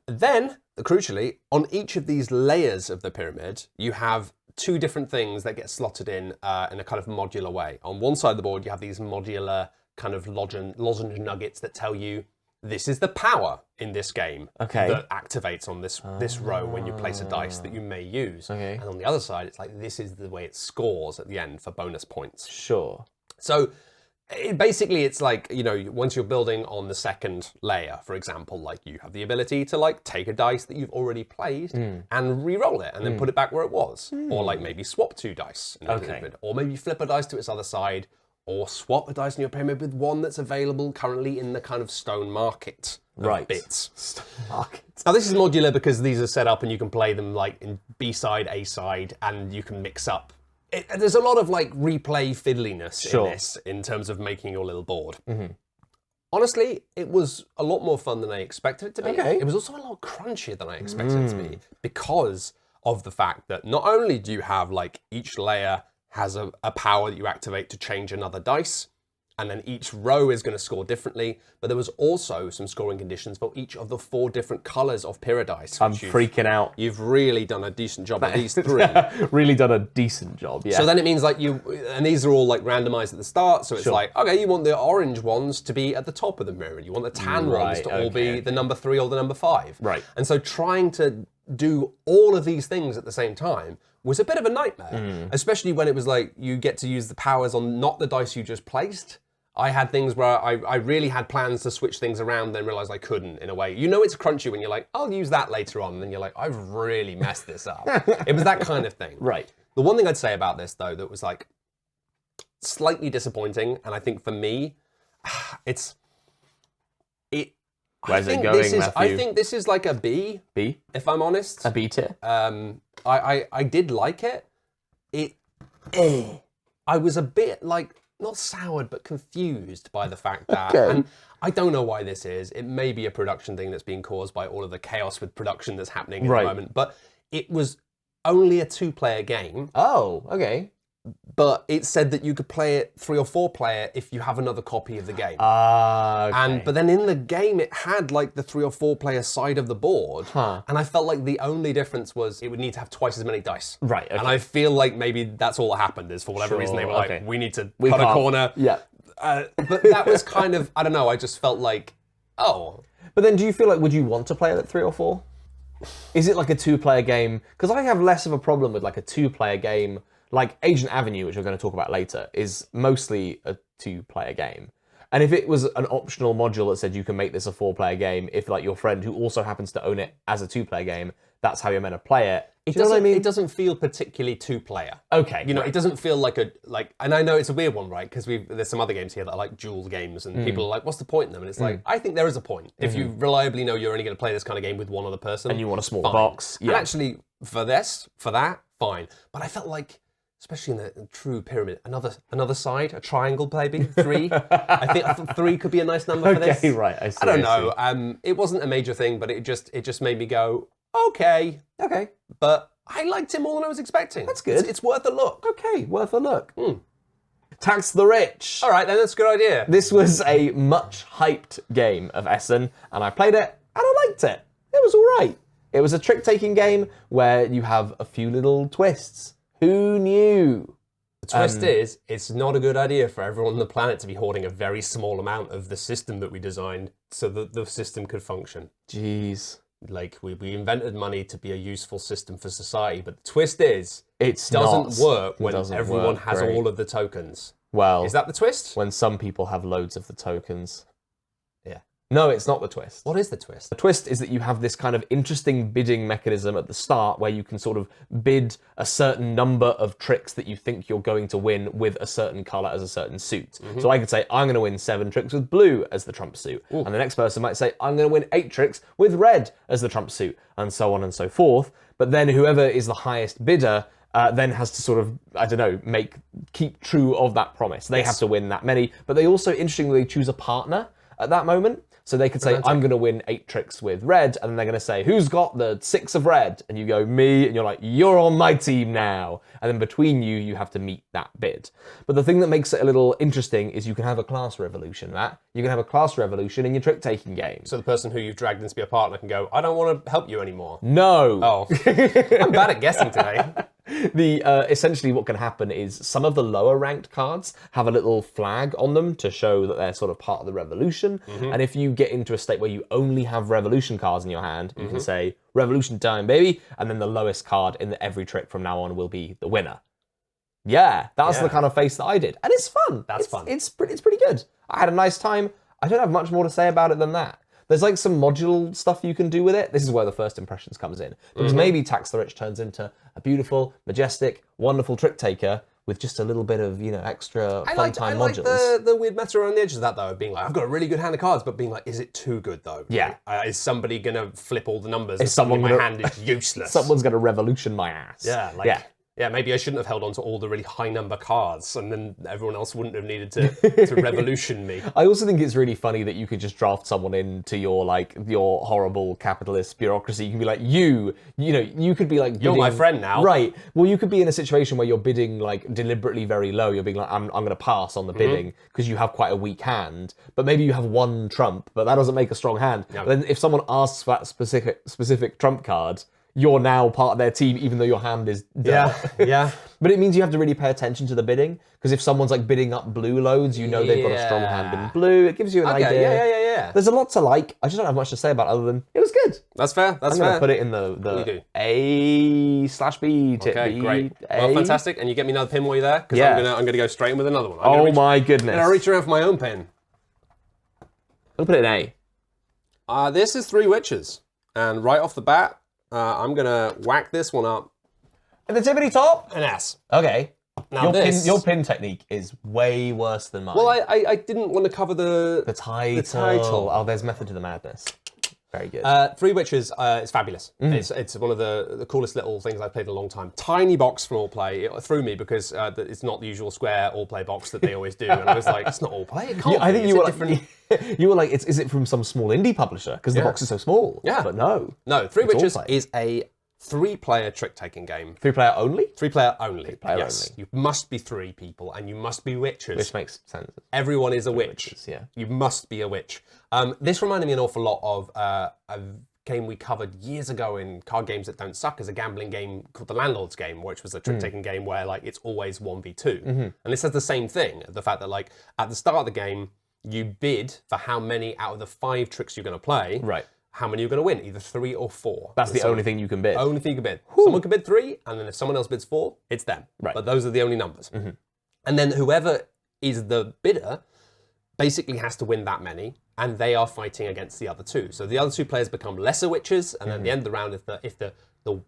Then, crucially, on each of these layers of the pyramid, you have 2 different things that get slotted in a kind of modular way. On one side of the board, you have these modular kind of lozenge nuggets that tell you this is the power in this game that activates on this row when you place a dice that you may use. Okay. And on the other side, it's like this is the way it scores at the end for bonus points. Sure. So basically, it's like, once you're building on the second layer, for example, like you have the ability to like take a dice that you've already played and re-roll it and then put it back where it was. Or like maybe swap 2 dice in a pyramid. Or maybe flip a dice to its other side, or swap a dice in your pyramid with one that's available currently in the kind of stone market of bits. Stone market. Now this is modular because these are set up and you can play them like in B side, A side, and you can mix up. There's a lot of like replay fiddliness in this in terms of making your little board. Honestly, it was a lot more fun than I expected it to be. It was also a lot crunchier than I expected it to be because of the fact that not only do you have like each layer has a power that you activate to change another dice, and then each row is going to score differently, but there was also some scoring conditions for each of the 4 different colours of Pyradice. I'm freaking out. You've really done a decent job of these 3. Really done a decent job, yeah. So then it means like and these are all like randomised at the start, so it's like, okay, you want the orange ones to be at the top of the pyramid, you want the tan ones to all be the number 3 or the number 5. Right. And so trying to do all of these things at the same time was a bit of a nightmare, especially when it was like you get to use the powers on not the dice you just placed. I had things where I really had plans to switch things around, then realized I couldn't in a way. It's crunchy when you're like, I'll use that later on, and then you're like, I've really messed this up. It was that kind of thing. Right. The one thing I'd say about this, though, that was like slightly disappointing, and I think for me, Where's it going, Matthew? I think this is like a B. B? If I'm honest. A B tier? I did like it. I was a bit like, not soured, but confused by the fact that, and I don't know why this is. It may be a production thing that's being caused by all of the chaos with production that's happening at the moment, but it was only a 2-player game. Oh, okay. But it said that you could play it 3 or 4 player if you have another copy of the game. But then in the game it had like the 3 or 4 player side of the board, and I felt like the only difference was it would need to have twice as many dice. Right. Okay. And I feel like maybe that's all that happened is for whatever reason they were like, we need to cut a corner. Yeah. But that was kind of, I don't know, I just felt like, oh. But then do you feel like, would you want to play it at 3 or 4? Is it like a 2-player game? Because I have less of a problem with like a 2-player game. Like Agent Avenue, which we're going to talk about later, is mostly a 2-player game. And if it was an optional module that said you can make this a 4-player game, if like your friend who also happens to own it as a 2-player game, that's how you're meant to play it. Do you know what I mean? It doesn't feel particularly 2-player. Okay. You know, it doesn't feel like and I know it's a weird one, right? Because there's some other games here that are like duel games, and people are like, what's the point in them? And it's like, I think there is a point. If you reliably know you're only going to play this kind of game with one other person. And you want a small fine. box. Yeah. And actually, for that, fine. But I felt like, especially in the true pyramid, another side, a triangle maybe, 3. I think 3 could be a nice number for this. Okay, right, I see. I don't know. It wasn't a major thing, but it just made me go, okay. But I liked it more than I was expecting. That's good. It's worth a look. Okay, worth a look. Tax the Rich. All right, then, that's a good idea. This was a much hyped game of Essen, and I played it, and I liked it. It was all right. It was a trick-taking game where you have a few little twists. Who knew? The twist is, it's not a good idea for everyone on the planet to be hoarding a very small amount of the system that we designed so that the system could function. Jeez. Like, we invented money to be a useful system for society, but the twist is, it doesn't work when everyone has all of the tokens. Well, is that the twist? When some people have loads of the tokens. Yeah. No, it's not the twist. What is the twist? The twist is that you have this kind of interesting bidding mechanism at the start where you can sort of bid a certain number of tricks that you think you're going to win with a certain color as a certain suit. So I could say, I'm going to win 7 tricks with blue as the trump suit. And the next person might say, I'm going to win 8 tricks with red as the trump suit, and so on and so forth. But then whoever is the highest bidder then has to sort of, I don't know, keep true of that promise. They have to win that many, but they also, interestingly, choose a partner at that moment. So they could say, I'm going to win 8 tricks with red, and then they're going to say, who's got the 6 of red? And you go, me, and you're like, you're on my team now. And then between you, you have to meet that bid. But the thing that makes it a little interesting is you can have a class revolution, Matt. You can have a class revolution in your trick-taking game. So the person who you've dragged in to be a partner can go, I don't want to help you anymore. No. Oh, I'm bad at guessing today. Essentially what can happen is some of the lower ranked cards have a little flag on them to show that they're sort of part of the revolution. And if you get into a state where you only have revolution cards in your hand, you can say, revolution time, baby. And then the lowest card in every trick from now on will be the winner. Yeah, that's the kind of face that I did. And it's fun. That's fun. It's pretty good. I had a nice time. I don't have much more to say about it than that. There's like some module stuff you can do with it. This is where the first impressions comes in. Because maybe Tax the Rich turns into a beautiful, majestic, wonderful trick taker with just a little bit of, extra fun time modules. I like the weird meta around the edges of that, though, of being like, I've got a really good hand of cards, but being like, is it too good, though? Yeah. Is somebody going to flip all the numbers? Is someone my hand is useless? Someone's going to revolution my ass. Yeah, yeah, maybe I shouldn't have held on to all the really high number cards, and then everyone else wouldn't have needed to revolution me. I also think it's really funny that you could just draft someone into your horrible capitalist bureaucracy. You can be like, you could be like, you're my friend now. Right. Well, you could be in a situation where you're bidding like deliberately very low. You're being like, I'm going to pass on the bidding because you have quite a weak hand, but maybe you have 1 trump, but that doesn't make a strong hand. Yeah. Then if someone asks for that specific trump card, you're now part of their team, even though your hand is done. Yeah. But it means you have to really pay attention to the bidding, because if someone's like bidding up blue loads, they've got a strong hand in blue. It gives you an idea. Yeah. There's a lot to like. I just don't have much to say about it other than it was good. That's fair. I'm going to put it in the A/B tip. Okay, great. A. Well, fantastic. And you get me another pin while you're there? Because I'm gonna go straight in with another one. My goodness. I'm gonna reach around for my own pin. I'll put it in A. This is 3 witches. And right off the bat, I'm gonna whack this one up. At the tippity top? An S. Okay. Now your pin technique is way worse than mine. Well, I didn't want to cover the title. Oh, there's method to the madness. Very good. 3 Witches is fabulous. It's one of the coolest little things I've played in a long time. Tiny box from All Play. It threw me because it's not the usual square All Play box that they always do. And I was like, it's not All Play. It can't be. I think different. you were like, is it from some small indie publisher? Because the box is so small. Yeah. But no. No, 3 Witches is a 3-player trick-taking game. 3-player only? 3-player only. 3-player yes. only. You must be 3 people, and you must be witches. Which makes sense. Everyone is a witch. Witches, yeah. You must be a witch. This reminded me an awful lot of a game we covered years ago in Card Games That Don't Suck as a gambling game called The Landlord's Game, which was a trick-taking game where it's always 1v2. And this has the same thing, the fact that at the start of the game, you bid for how many out of the 5 tricks you're going to play. Right. How many you're going to win, either 3 or 4. That's the only thing you can bid. Only thing you can bid. Someone can bid 3, and then if someone else bids 4, it's them. Right. But those are the only numbers. And then whoever is the bidder basically has to win that many, and they are fighting against the other two. So the other two players become lesser witches, and at the end of the round, if the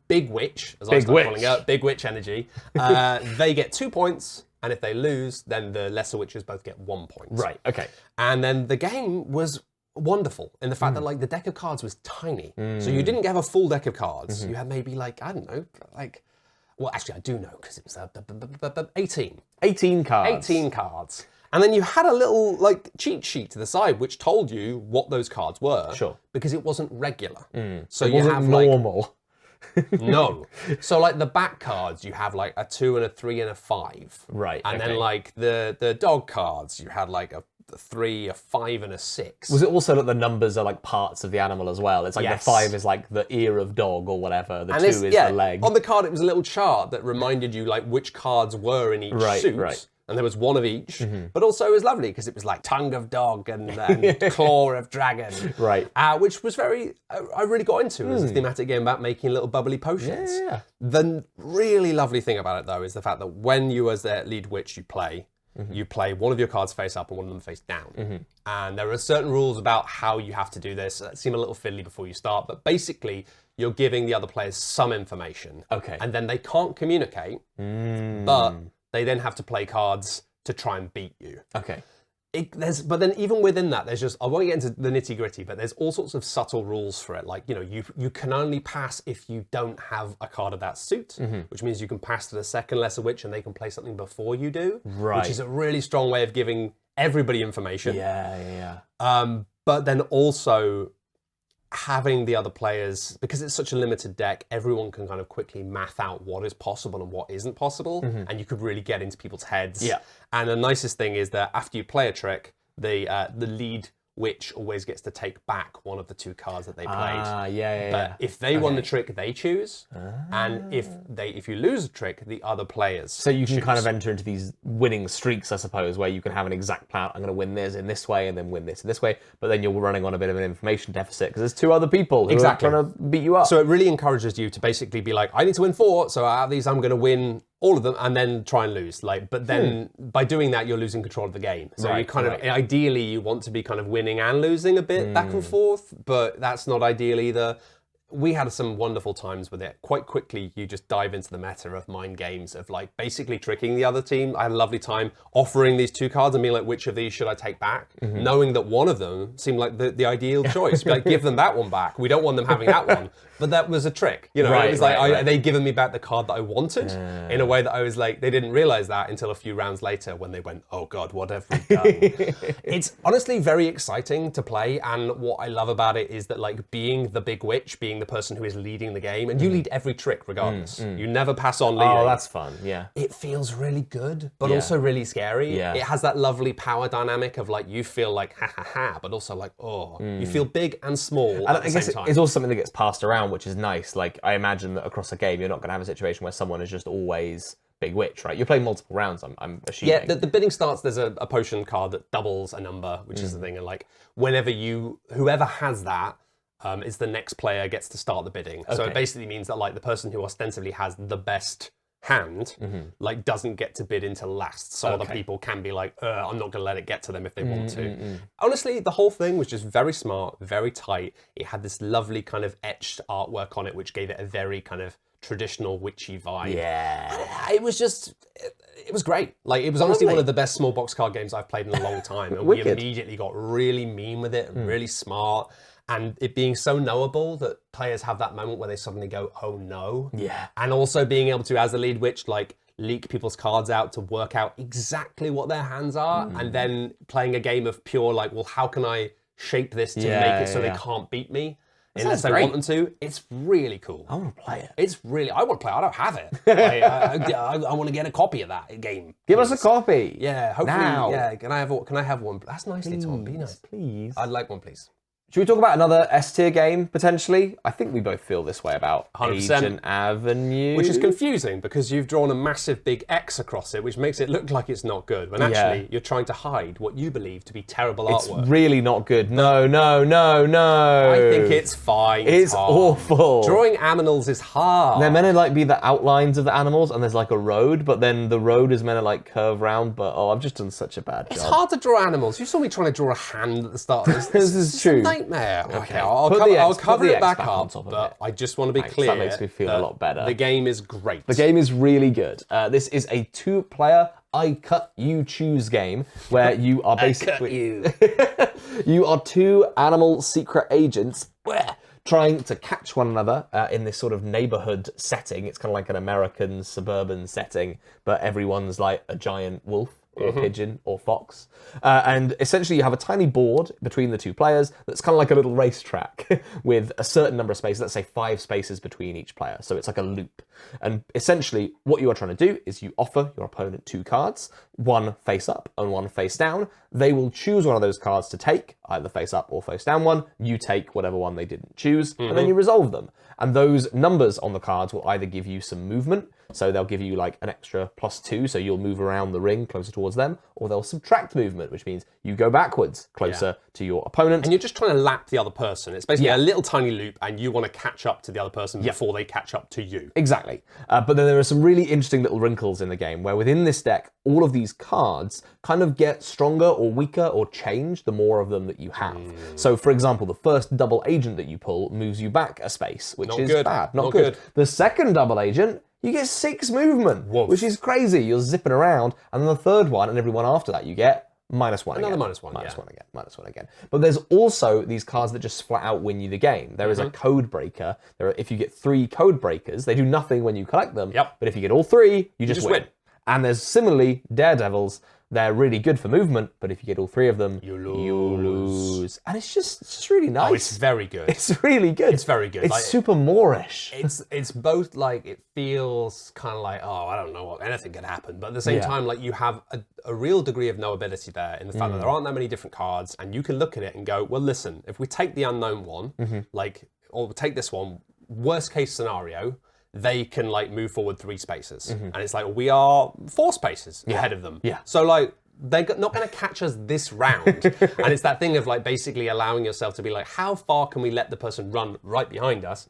big witch, as I start calling her, big witch energy, they get 2 points, and if they lose, then the lesser witches both get 1 point. Right, okay. And then the game was wonderful in the fact that like the deck of cards was tiny. So you didn't have a full deck of cards. You had maybe like, I don't know, like, well, actually I do know because it was 18. 18 cards. 18 cards. And then you had a little like cheat sheet to the side which told you what those cards were. Sure. Because it wasn't regular. So It you wasn't have normal. no. So like the back cards, you have like a 2 and a 3 and a 5. Right, And okay. then like the dog cards, you had like a 3, a 5 and a 6. Was it also that the numbers are like parts of the animal as well? It's like Yes. the 5 is like the ear of dog or whatever. The 2 is yeah, the leg. on the card it was a little chart that reminded you like which cards were in each suit. Right. And there was one of each, but also it was lovely because it was like tongue of dog and claw of dragon. Right. Which was I really got into as a thematic game about making little bubbly potions. Yeah. The really lovely thing about it though is the fact that when you as the lead witch you play one of your cards face up and one of them face down. And there are certain rules about how you have to do this that seem a little fiddly before you start, but basically you're giving the other players some information. Okay. And then they can't communicate, but they then have to play cards to try and beat you. Okay. But then even within that, there's just, I won't get into the nitty gritty, but there's all sorts of subtle rules for it. Like, you know, you can only pass if you don't have a card of that suit, which means you can pass to the second lesser witch and they can play something before you do. Right. Which is a really strong way of giving everybody information. Yeah. But then also having the other players, because it's such a limited deck, everyone can kind of quickly math out what is possible and what isn't possible, and you could really get into people's heads. Yeah. And the nicest thing is that after you play a trick, the lead witch always gets to take back one of the 2 cards that they played. But if they won the trick, they choose, and if you lose a trick, the other players So you can choose. kind of enter into these winning streaks, I suppose, where you can have an exact plan. I'm going to win this in this way and then win this in this way, but then you're running on a bit of an information deficit because there's 2 other people who are trying to beat you up. So it really encourages you to basically be like, I need to win 4, so out of these I'm going to win all of them and then try and lose. Like, but then by doing that, you're losing control of the game. So you kind of, ideally, you want to be kind of winning and losing a bit back and forth, but that's not ideal either. We had some wonderful times with it. Quite quickly, you just dive into the meta of mind games of like basically tricking the other team. I had a lovely time offering these 2 cards and being like, which of these should I take back? Knowing that one of them seemed like the ideal choice. Be like, give them that one back. We don't want them having that one. But that was a trick. You know, it was like, they'd given me back the card that I wanted in a way that I was like, they didn't realize that until a few rounds later when they went, oh God, what have we done? It's honestly very exciting to play. And what I love about it is that like being the big witch, being the person who is leading the game, and you lead every trick regardless. You never pass on leading. Oh, that's fun, yeah. It feels really good, but also really scary. Yeah. It has that lovely power dynamic of like, you feel like ha ha ha, but also like, oh, you feel big and small at the same time. It's also something that gets passed around, which is nice. Like, I imagine that across a game, you're not going to have a situation where someone is just always big witch, right? You're playing multiple rounds, I'm assuming. Yeah, the bidding starts, there's a potion card that doubles a number, which is the thing. And like, whenever whoever has that, is the next player gets to start the bidding. So it basically means that like the person who ostensibly has the best hand, like doesn't get to bid into last. So other people can be like, I'm not gonna let it get to them if they want to. Honestly, the whole thing was just very smart, very tight. It had this lovely kind of etched artwork on it, which gave it a very kind of traditional witchy vibe. Yeah. It was just, it was great. Like, it was honestly one of the best small box card games I've played in a long time. And we immediately got really mean with it, really smart. And it being so knowable that players have that moment where they suddenly go, oh no. Yeah. And also being able to, as the lead witch, like leak people's cards out to work out exactly what their hands are. And then playing a game of pure like, well, how can I shape this to make it so they can't beat me? Unless they want them to. It's really cool. I want to play it. It's really, I want to play it. I don't have it. I want to get a copy of that game. Give us a copy. Yeah, hopefully. Now. Yeah, can I have one? That's nicely, Tom. Be nice. Please. I'd like one, please. Should we talk about another S-tier game, potentially? I think we both feel this way about 100%. Agent Avenue. Which is confusing because you've drawn a massive big X across it, which makes it look like it's not good, when actually you're trying to hide what you believe to be terrible artwork. It's really not good. No, no, no, no. I think it's fine. It's awful. Drawing animals is hard. They're meant to like be the outlines of the animals, and there's like a road, but then the road is meant to like curve round. But I've just done such a bad job. It's hard to draw animals. You saw me trying to draw a hand at the start. This is true. A nightmare. Okay, I'll cover it back on up, top of but it. I just want to be clear. That makes me feel a lot better. The game is great. The game is really good. This is a 2-player I cut you choose game where you are basically you are 2 animal secret agents trying to catch one another in this sort of neighborhood setting. It's kind of like an American suburban setting, but everyone's like a giant wolf or a pigeon or fox. And essentially you have a tiny board between the 2 players that's kind of like a little racetrack with a certain number of spaces, let's say 5 spaces between each player. So it's like a loop. And essentially what you are trying to do is you offer your opponent 2 cards, one face up and one face down. They will choose one of those cards to take, either face up or face down one. You take whatever one they didn't choose, and then you resolve them. And those numbers on the cards will either give you some movement, so they'll give you like an extra +2, so you'll move around the ring closer towards them, or they'll subtract movement, which means you go backwards closer to your opponent. And you're just trying to lap the other person. It's basically a little tiny loop, and you want to catch up to the other person before they catch up to you. Exactly. But then there are some really interesting little wrinkles in the game where within this deck, all of these cards kind of get stronger or weaker or change the more of them that you have. So for example, the first double agent that you pull moves you back a space, which is bad. Not good. The second double agent, you get 6 movement, which is crazy. You're zipping around. And then the third one and everyone after that, you get -1 Another again. -1, -1 again, -1 again. But there's also these cards that just flat out win you the game. There is a code breaker. If you get 3 code breakers, they do nothing when you collect them. But if you get all 3, you just win. And there's similarly daredevils. They're really good for movement, but if you get all 3 of them, you lose. And it's just really nice. Oh, it's very good. It's really good. It's very good. It's like, super Moorish. It's both like, it feels kind of like, oh, I don't know what, anything can happen. But at the same time, like you have a real degree of knowability there in the fact that there aren't that many different cards, and you can look at it and go, well, listen, if we take the unknown one, or we take this one, worst case scenario, they can like move forward 3 spaces. And it's like, we are 4 spaces ahead of them. So like, they're not going to catch us this round. And it's that thing of like basically allowing yourself to be like, how far can we let the person run right behind us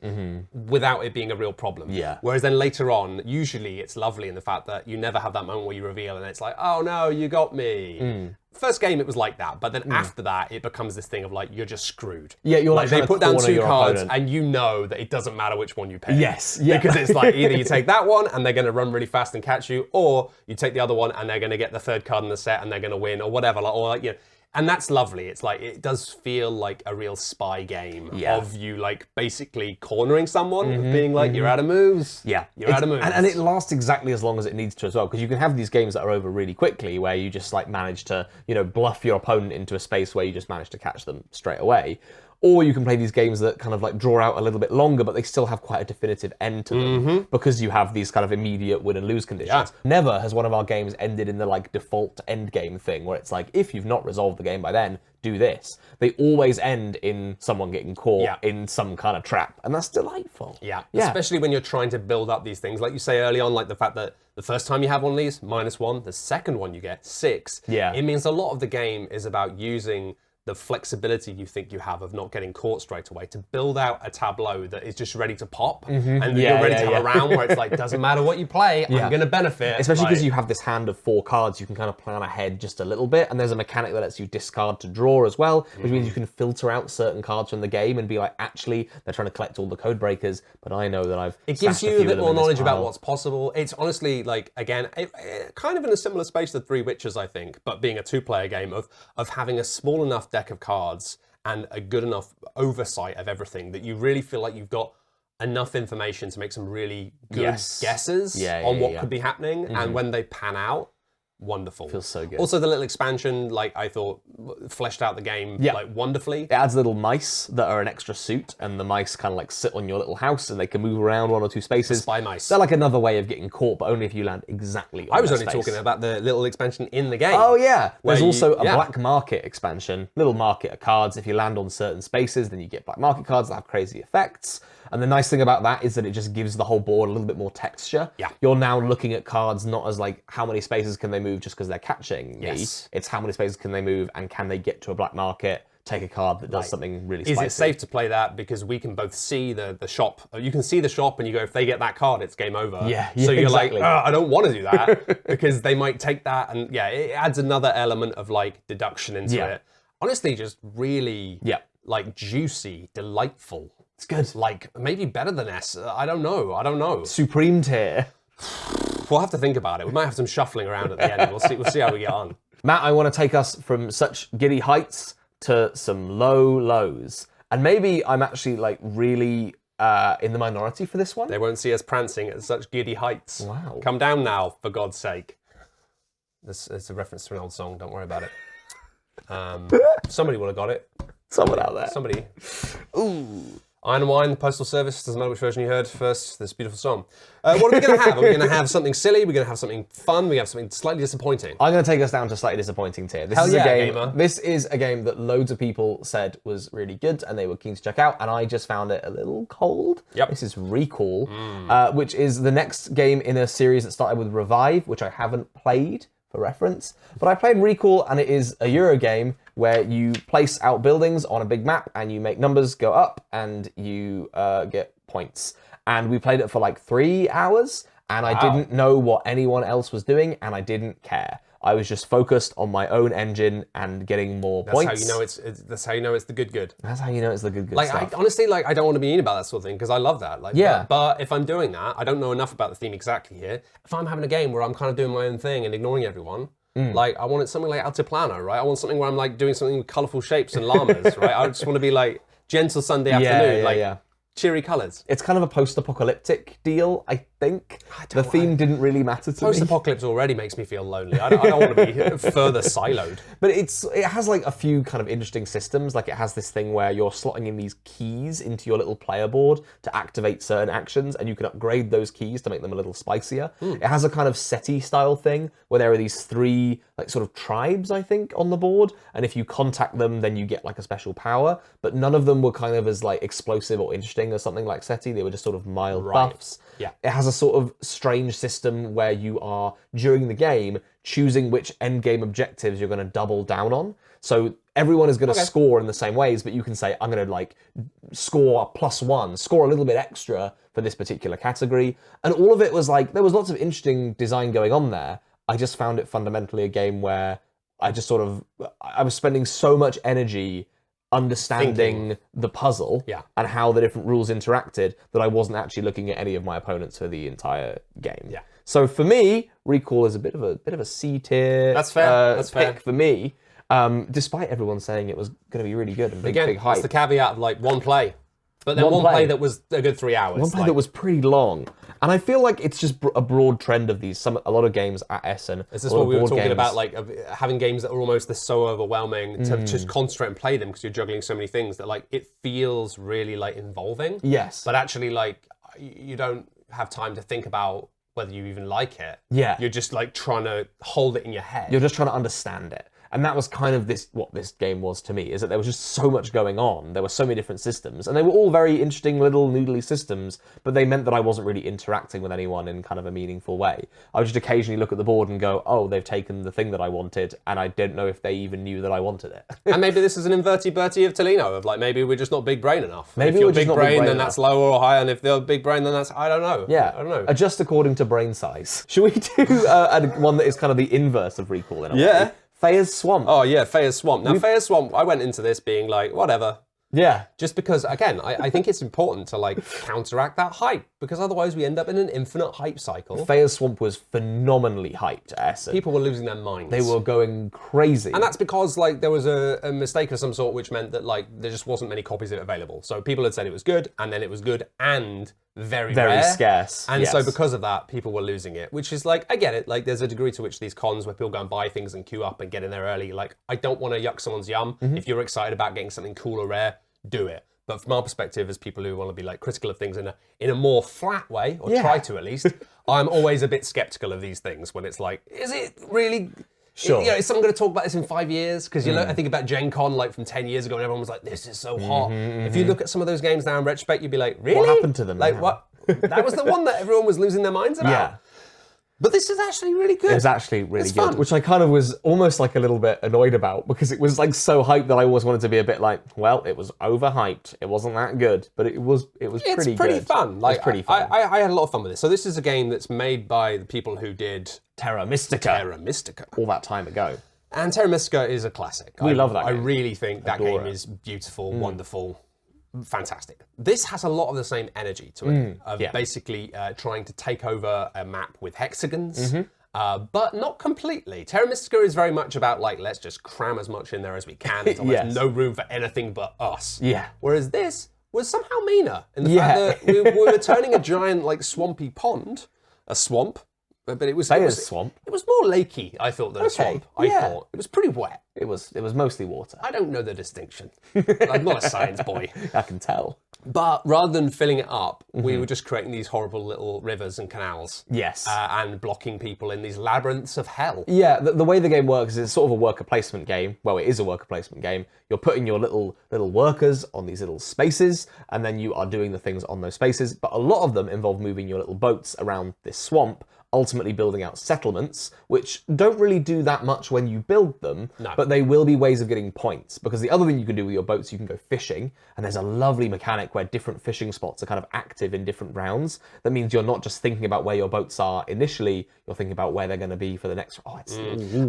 without it being a real problem? Whereas then later on, usually it's lovely in the fact that you never have that moment where you reveal and it's like, oh no, you got me. First game it was like that, but then after that it becomes this thing of like, you're just screwed. You're like they put down 2 cards opponent. and you know that it doesn't matter which one you pick. Because it's like either you take that one and they're going to run really fast and catch you, or you take the other one and they're going to get the 3rd card in the set and they're going to win, or whatever. Or like, you know, and that's lovely. It's like, it does feel like a real spy game of you like basically cornering someone, being like, you're out of moves. You're out of moves. And it lasts exactly as long as it needs to as well, because you can have these games that are over really quickly where you just like manage to, you know, bluff your opponent into a space where you just manage to catch them straight away. Or you can play these games that kind of like draw out a little bit longer, but they still have quite a definitive end to them because you have these kind of immediate win and lose conditions. Never has one of our games ended in the like default end game thing where it's like, if you've not resolved the game by then, do this. They always end in someone getting caught in some kind of trap, and that's delightful. Especially when you're trying to build up these things. Like you say early on, like the fact that the first time you have one of these, -1, the second one you get 6. It means a lot of the game is about using the flexibility you think you have of not getting caught straight away to build out a tableau that is just ready to pop and you're ready to have a round where it's like, doesn't matter what you play, I'm going to benefit. Especially because you have this hand of 4 cards, you can kind of plan ahead just a little bit, and there's a mechanic that lets you discard to draw as well, which means you can filter out certain cards from the game and be like, actually, they're trying to collect all the code breakers, but I know that I've It gives you a bit more knowledge about what's possible. It's honestly like, again, kind of in a similar space to 3 Witches, I think, but being a 2-player game of having a small enough deck of cards and a good enough oversight of everything that you really feel like you've got enough information to make some really good guesses on what could be happening. And when they pan out, wonderful. Feels so good. Also, the little expansion, like, I thought fleshed out the game like wonderfully. It adds little mice that are an extra suit, and the mice kind of like sit on your little house and they can move around 1 or 2 spaces. Spy mice. They're like another way of getting caught, but only if you land exactly on I was their only space. talking about the little expansion in the game. Oh yeah, there's also a yeah. black market expansion, little market of cards. If you land on certain spaces, then you get black market cards that have crazy effects. And the nice thing about that is that it just gives the whole board a little bit more texture. Yeah. You're now looking at cards not as like how many spaces can they move just because they're catching me. Yes. It's how many spaces can they move and can they get to a black market, take a card that does something really spicy. Is it safe to play that because we can both see the shop? You can see the shop and you go, if they get that card, it's game over. Yeah, So you're exactly. like, I don't want to do that because they might take that. And yeah, it adds another element of like deduction into it. Honestly, just really like juicy, delightful. It's good. Like maybe better than S. I don't know. Supreme tier. We'll have to think about it. We might have some shuffling around at the end. We'll see how we get on. Matt, I want to take us from such giddy heights to some low lows. And maybe I'm actually like really in the minority for this one. They won't see us prancing at such giddy heights. Wow. Come down now, for God's sake. It's a reference to an old song. Don't worry about it. Somebody would have got it. Someone out there. Somebody. Ooh. Iron and Wine, the Postal Service, doesn't matter which version you heard first, this beautiful song. What are we going to have? Are we going to have something silly? Are we going to have something fun? We have something slightly disappointing. I'm going to take us down to slightly disappointing tier. This is a game. This is a game that loads of people said was really good and they were keen to check out, and I just found it a little cold. Yep. This is Recall, which is the next game in a series that started with Revive, which I haven't played for reference. But I played Recall, and it is a Euro game where you place out buildings on a big map and you make numbers go up and you get points. And we played it for like 3 hours, and I didn't know what anyone else was doing, and I didn't care. I was just focused on my own engine and getting more points. That's how you know it's the good. That's how you know it's the good Like, stuff. honestly, like, I don't want to be mean about that sort of thing because I love that. Like, Yeah. But if I'm doing that, I don't know enough about the theme exactly here. If I'm having a game where I'm kind of doing my own thing and ignoring everyone, like, I want something like Altiplano, right? I want something where I'm like doing something with colourful shapes and llamas, right? I just want to be like gentle Sunday afternoon, cheery colours. It's kind of a post-apocalyptic deal, I think. The theme didn't really matter to me. Post-apocalypse already makes me feel lonely. I don't want to be further siloed. But it has like a few kind of interesting systems. Like it has this thing where you're slotting in these keys into your little player board to activate certain actions, and you can upgrade those keys to make them a little spicier. It has a kind of SETI style thing where there are these 3 like sort of tribes, I think, on the board, and if you contact them, then you get like a special power. But none of them were kind of as like explosive or interesting as something like SETI. They were just sort of mild buffs. Yeah. It has a sort of strange system where you are, during the game, choosing which end game objectives you're going to double down on. So everyone is going to score in the same ways, but you can say, I'm going to like score a +1, score a little bit extra for this particular category. And all of it was like, there was lots of interesting design going on there. I just found it fundamentally a game where I just sort of, I was spending so much energy understanding the puzzle and how the different rules interacted that I wasn't actually looking at any of my opponents for the entire game. Yeah. So for me, Recall is a bit of a C tier. That's fair. That's pick for me. Despite everyone saying it was going to be really good and big hype. That's the caveat of like one play. But then one play that was a good 3 hours. One play that was pretty long. And I feel like it's just a broad trend of these. A lot of games at Essen. Is this what we were talking about, like having games that are almost so overwhelming to just concentrate and play them because you're juggling so many things that like it feels really like involving. Yes. But actually like you don't have time to think about whether you even like it. Yeah. You're just like trying to hold it in your head. You're just trying to understand it. And that was kind of what this game was to me, is that there was just so much going on. There were so many different systems, and they were all very interesting little noodly systems, but they meant that I wasn't really interacting with anyone in kind of a meaningful way. I would just occasionally look at the board and go, oh, they've taken the thing that I wanted, and I didn't know if they even knew that I wanted it. And maybe this is an inverted Bertie of Tolleno, of like, maybe we're just not big brain enough. Maybe if you're we're just big not brain, big brain then enough. that's lower or higher, and if they're big brain, then that's, I don't know. Yeah, I don't know. Adjust according to brain size. Should we do one that is kind of the inverse of Recall in a way? Feya's Swamp. Oh yeah, Feya's Swamp. Now Feya's Swamp, I went into this being like, whatever. Yeah. Just because, again, I think it's important to like counteract that hype, because otherwise we end up in an infinite hype cycle. Feya's Swamp was phenomenally hyped at Essen. People were losing their minds. They were going crazy. And that's because like there was a mistake of some sort, which meant that like there just wasn't many copies of it available. So people had said it was good, and then it was good and very Very rare. scarce. And yes. so because of that, people were losing it, which is like, I get it. Like there's a degree to which these cons where people go and buy things and queue up and get in there early. Like I don't want to yuck someone's yum. If you're excited about getting something cool or rare, do it. But from our perspective, as people who want to be like critical of things in a more flat way, or try to at least, I'm always a bit skeptical of these things when it's like, is it really... Sure. You know, is someone going to talk about this in 5 years? Because you know, I think about Gen Con like from 10 years ago, and everyone was like, "This is so hot." If you look at some of those games now in retrospect, you'd be like, "Really? What happened to them Like now?" what? That was the one that everyone was losing their minds about." Yeah. But this is actually really good. It was actually really It's good, fun. which I kind of was almost like a little bit annoyed about because it was like so hyped that I always wanted to be a bit like, well, it was overhyped. It wasn't that good, but it was It's pretty pretty good. fun. Like it's pretty fun. I had a lot of fun with this. So this is a game that's made by the people who did Terra Mystica. Terra Mystica. All that time ago. And Terra Mystica is a classic. We love that I game. really think that Adore game it. is beautiful, wonderful, fantastic. This has a lot of the same energy to it, of basically trying to take over a map with hexagons, but not completely. Terra Mystica is very much about like, let's just cram as much in there as we can until there's no room for anything but us. Yeah. Whereas this was somehow meaner in the fact that we were turning a giant like swampy pond, a swamp, but it was swamp. It was more lakey, I thought, than a swamp. I thought it was pretty wet. It was mostly water. I don't know the distinction. I'm not a science boy. I can tell. But rather than filling it up, we were just creating these horrible little rivers and canals. Yes. And blocking people in these labyrinths of hell. Yeah, the way the game works is it's sort of a worker placement game. Well, it is a worker placement game. You're putting your little workers on these little spaces, and then you are doing the things on those spaces. But a lot of them involve moving your little boats around this swamp, ultimately building out settlements, which don't really do that much when you build them, but they will be ways of getting points. Because the other thing you can do with your boats, you can go fishing, and there's a lovely mechanic where different fishing spots are kind of active in different rounds. That means you're not just thinking about where your boats are initially, you're thinking about where they're going to be for the next... Oh, it's I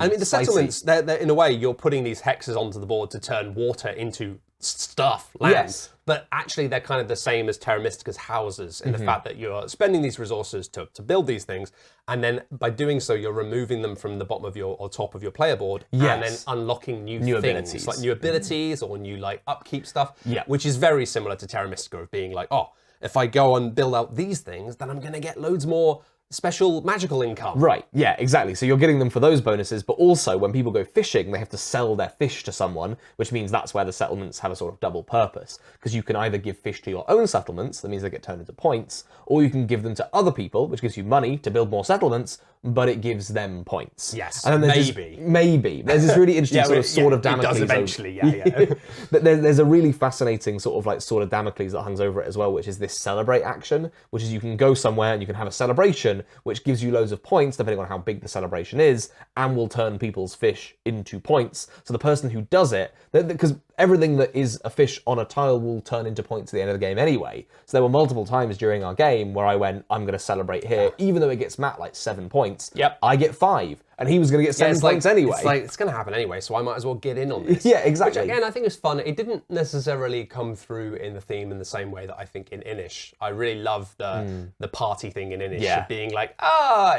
mean, the settlements, they're, in a way, you're putting these hexes onto the board to turn water into stuff, land. Yes. But actually, they're kind of the same as Terra Mystica's houses in the fact that you're spending these resources to build these things, and then by doing so, you're removing them from the bottom of your or top of your player board, and then unlocking new things, abilities. like new abilities or new like upkeep stuff, Yeah. which is very similar to Terra Mystica of being like, oh, if I go and build out these things, then I'm going to get loads more special magical income. Right, yeah, exactly. So you're getting them for those bonuses, but also when people go fishing, they have to sell their fish to someone, which means that's where the settlements have a sort of double purpose. Because you can either give fish to your own settlements, that means they get turned into points, or you can give them to other people, which gives you money to build more settlements, but it gives them points. Yes, and then maybe. There's this really interesting sword of Damocles. It does eventually, yeah. But there's a really fascinating sort of like sword of Damocles that hangs over it as well, which is this celebrate action, which is you can go somewhere and you can have a celebration, which gives you loads of points depending on how big the celebration is, and will turn people's fish into points. So the person who does it, because everything that is a fish on a tile will turn into points at the end of the game anyway. So there were multiple times during our game where I went, I'm going to celebrate here, even though it gets Matt like 7 points. Yep. I get 5. And he was going to get 7 points anyway. It's like, it's going to happen anyway, so I might as well get in on this. Yeah, exactly. Which, again, I think is fun. It didn't necessarily come through in the theme in the same way that I think in Inish. I really love the party thing in Inish, of being like,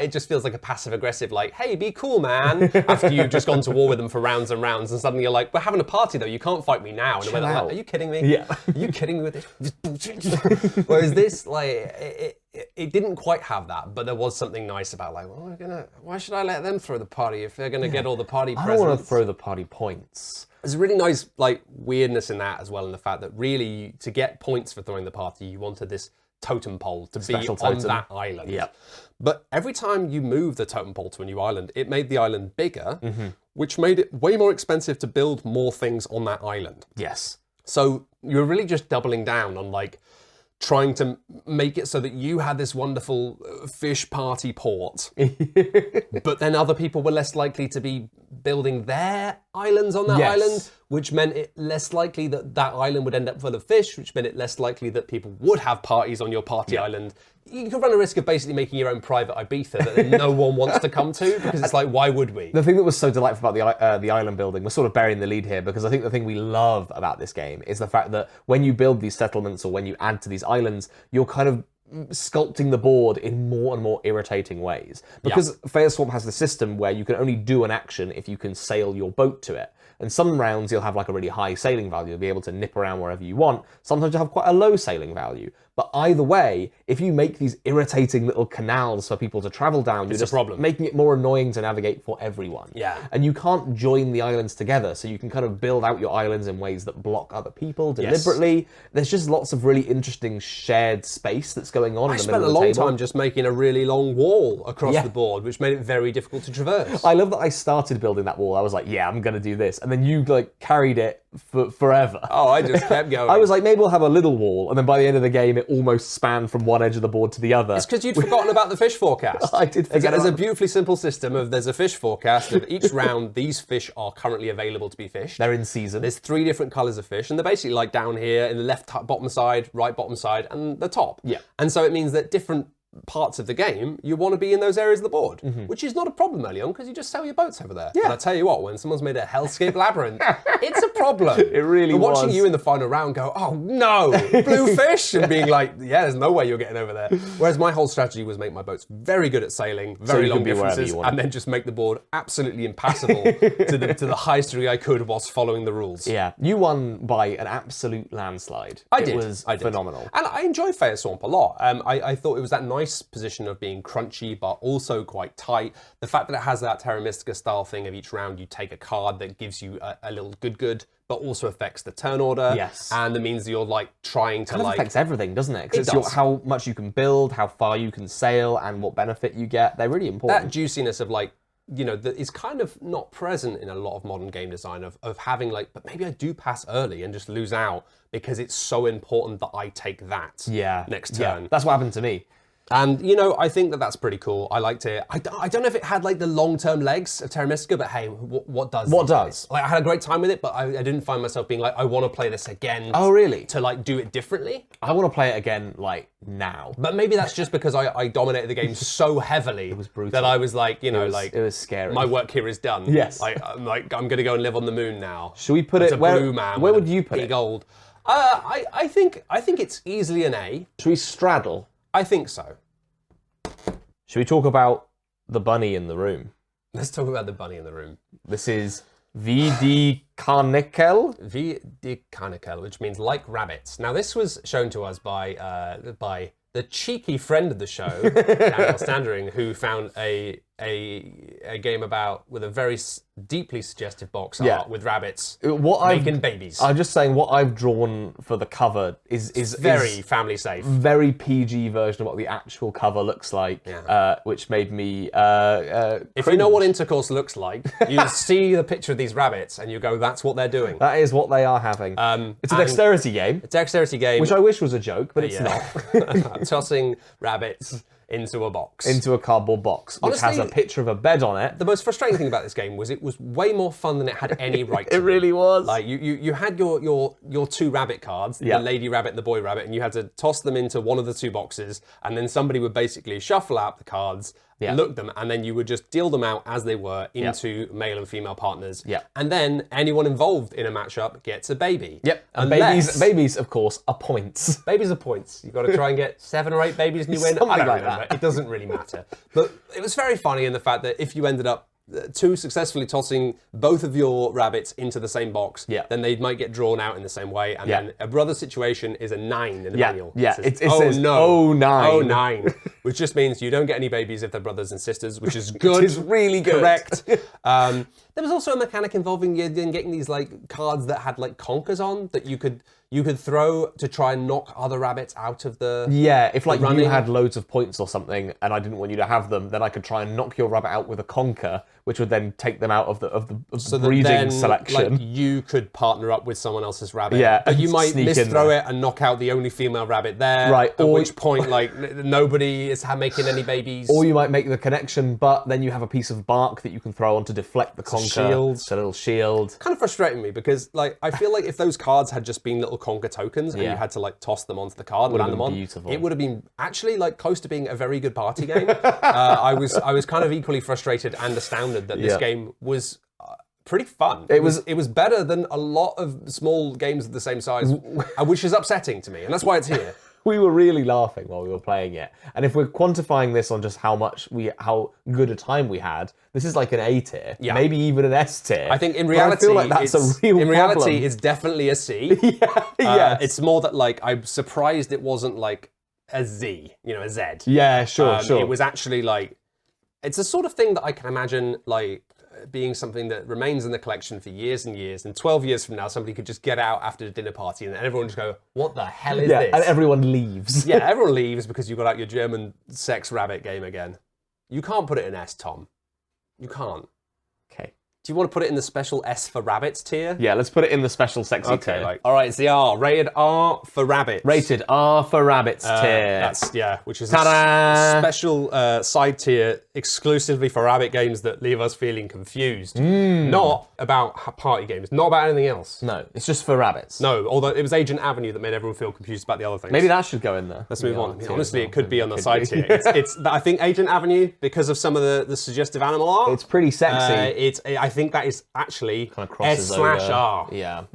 it just feels like a passive-aggressive, like, hey, be cool, man, after you've just gone to war with them for rounds and rounds, and suddenly you're like, we're having a party, though, you can't fight me now. And Chill out. like, are you kidding me? Yeah. Are you kidding me with this bullshit? Whereas this, like, it didn't quite have that, but there was something nice about like, well, why should I let them throw the party if they're gonna get all the party presents? I don't want to throw the party points. There's a really nice like weirdness in that as well, in the fact that really to get points for throwing the party, you wanted this totem pole to be on that island. Yep. But every time you move the totem pole to a new island, it made the island bigger, which made it way more expensive to build more things on that island. Yes. So you're really just doubling down on like trying to make it so that you had this wonderful fish party port, but then other people were less likely to be building their islands on that island, which meant it less likely that that island would end up full of fish, which meant it less likely that people would have parties on your party island. You could run a risk of basically making your own private Ibiza that no one wants to come to, because it's like, why would we? The thing that was so delightful about the island building, we're sort of burying the lead here, because I think the thing we love about this game is the fact that when you build these settlements or when you add to these islands, you're kind of sculpting the board in more and more irritating ways. Because Feya Swamp has the system where you can only do an action if you can sail your boat to it. And some rounds you'll have like a really high sailing value, you'll be able to nip around wherever you want. Sometimes you'll have quite a low sailing value. But either way, if you make these irritating little canals for people to travel down, you're just making it more annoying to navigate for everyone. Yeah. And you can't join the islands together, so you can kind of build out your islands in ways that block other people deliberately. Yes. There's just lots of really interesting shared space that's going on in the middle of the table. I spent a long time just making a really long wall across the board, which made it very difficult to traverse. I love that I started building that wall. I was like, yeah, I'm going to do this. And then you like carried it for forever. Oh, I just kept going. I was like, maybe we'll have a little wall. And then by the end of the game, it almost spanned from one edge of the board to the other. It's because you'd forgotten about the fish forecast. I did forget. There's a beautifully simple system of there's a fish forecast of each round. These fish are currently available to be fished. They're in season. There's 3 different colours of fish, and they're basically like down here in the left bottom side, right bottom side, and the top. Yeah. And so it means that different parts of the game, you want to be in those areas of the board, which is not a problem early on because you just sail your boats over there. Yeah. And I tell you what, when someone's made a hellscape labyrinth, it's a problem. It really was. Watching you in the final round go, oh no, blue fish, and being like, yeah, there's no way you're getting over there. Whereas my whole strategy was make my boats very good at sailing, very long distances, and then just make the board absolutely impassable to the highest degree I could whilst following the rules. Yeah, you won by an absolute landslide. It was phenomenal. And I enjoyed Feya Swamp a lot. I thought it was that nice position of being crunchy but also quite tight. The fact that it has that Terra Mystica style thing of each round you take a card that gives you a little good but also affects the turn order. Yes. And that means that you're like trying to it affects everything, doesn't it? Because it's how much you can build, how far you can sail, and what benefit you get. They're really important. That juiciness of like, you know, that is kind of not present in a lot of modern game design of having like, but maybe I do pass early and just lose out because it's so important that I take that next turn. Yeah. That's what happened to me. And, you know, I think that that's pretty cool. I liked it. I don't know if it had, like, the long-term legs of Terra Mystica, but hey, what does? What does? Like, I had a great time with it, but I didn't find myself being like, I want to play this again. Oh, really? To, like, do it differently. I want to play it again, like, now. But maybe that's just because I dominated the game so heavily it was brutal. that I was like, you know, it was scary. My work here is done. Yes. I'm going to go and live on the moon now. Should we put it, blue man where would you put it? Big old. I think it's easily an A. Should we straddle? I think so. Should we talk about the bunny in the room? Let's talk about the bunny in the room. This is Wie Die Karnichel. Wie Die Karnichel, which means like rabbits. Now, this was shown to us by the cheeky friend of the show, Daniel Standering, who found a game with a very deeply suggestive box art with rabbits making babies. I'm just saying what I've drawn for the cover is very family safe. Very PG version of what the actual cover looks like, which made me If you know what intercourse looks like, you see the picture of these rabbits and you go, that's what they're doing. That is what they are having. It's a dexterity game. A dexterity game. Which I wish was a joke, but it's not. Tossing rabbits into a box. Into a cardboard box, which has a picture of a bed on it. The most frustrating thing about this game was it was way more fun than it had any right to It really was. Like, you had your 2 rabbit cards, the lady rabbit and the boy rabbit, and you had to toss them into one of the 2 boxes, and then somebody would basically shuffle out the cards, look them, and then you would just deal them out as they were into male and female partners. And then anyone involved in a matchup gets a baby. And babies, of course, are points. Babies are points. You've got to try and get 7 or 8 babies and you win. Something I don't like remember. that. It doesn't really matter. But it was very funny in the fact that if you ended up successfully tossing both of your rabbits into the same box, then they might get drawn out in the same way. And then a brother situation is a 9 in the manual. It says, oh, 9. Oh, 9. Which just means you don't get any babies if they're brothers and sisters, which is good. Which is really good. Correct. There was also a mechanic involving you getting these like cards that had like conkers on that you could throw to try and knock other rabbits out of the if like you had loads of points or something and I didn't want you to have them, then I could try and knock your rabbit out with a conker, which would then take them out of the breeding selection. Like you could partner up with someone else's rabbit, but you might misthrow it and knock out the only female rabbit there. Right. At which point, like nobody is making any babies. Or you might make the connection, but then you have a piece of bark that you can throw on to deflect the conker. It's a little shield. Kind of frustrating me because like I feel like if those cards had just been little conker tokens and you had to like toss them onto the card and land them on, it would have been actually like close to being a very good party game. I was kind of equally frustrated and astounded that this game was pretty fun. It was better than a lot of small games of the same size, which is upsetting to me, and that's why it's here. we were really laughing while we were playing it. And if we're quantifying this on just how good a time we had, this is like an A tier, maybe even an S tier. I think in reality, I feel like that's a real problem. It's definitely a C. It's more that like I'm surprised it wasn't like a Z, a Z. Yeah, sure. It was actually like, it's a sort of thing that I can imagine like being something that remains in the collection for years and years, and 12 years from now somebody could just get out after a dinner party and everyone just go, what the hell is this? And everyone leaves. Yeah, everyone leaves because you got out your German sex rabbit game again. You can't put it in S, Tom. You can't. Okay. Do you want to put it in the special S for rabbits tier? Yeah, let's put it in the special sexy tier. All right, it's the R. Rated R for rabbits. Rated R for rabbits tier. Which is a special side tier exclusively for rabbit games that leave us feeling confused. Not about party games, not about anything else. No, it's just for rabbits. No, although it was Agent Avenue that made everyone feel confused about the other things. Maybe that should go in there. Let's move on. Honestly, it could be on the side tier. I think Agent Avenue, because of some of the suggestive animal art. It's pretty sexy. I think that is actually kind of crosses S/R. Yeah.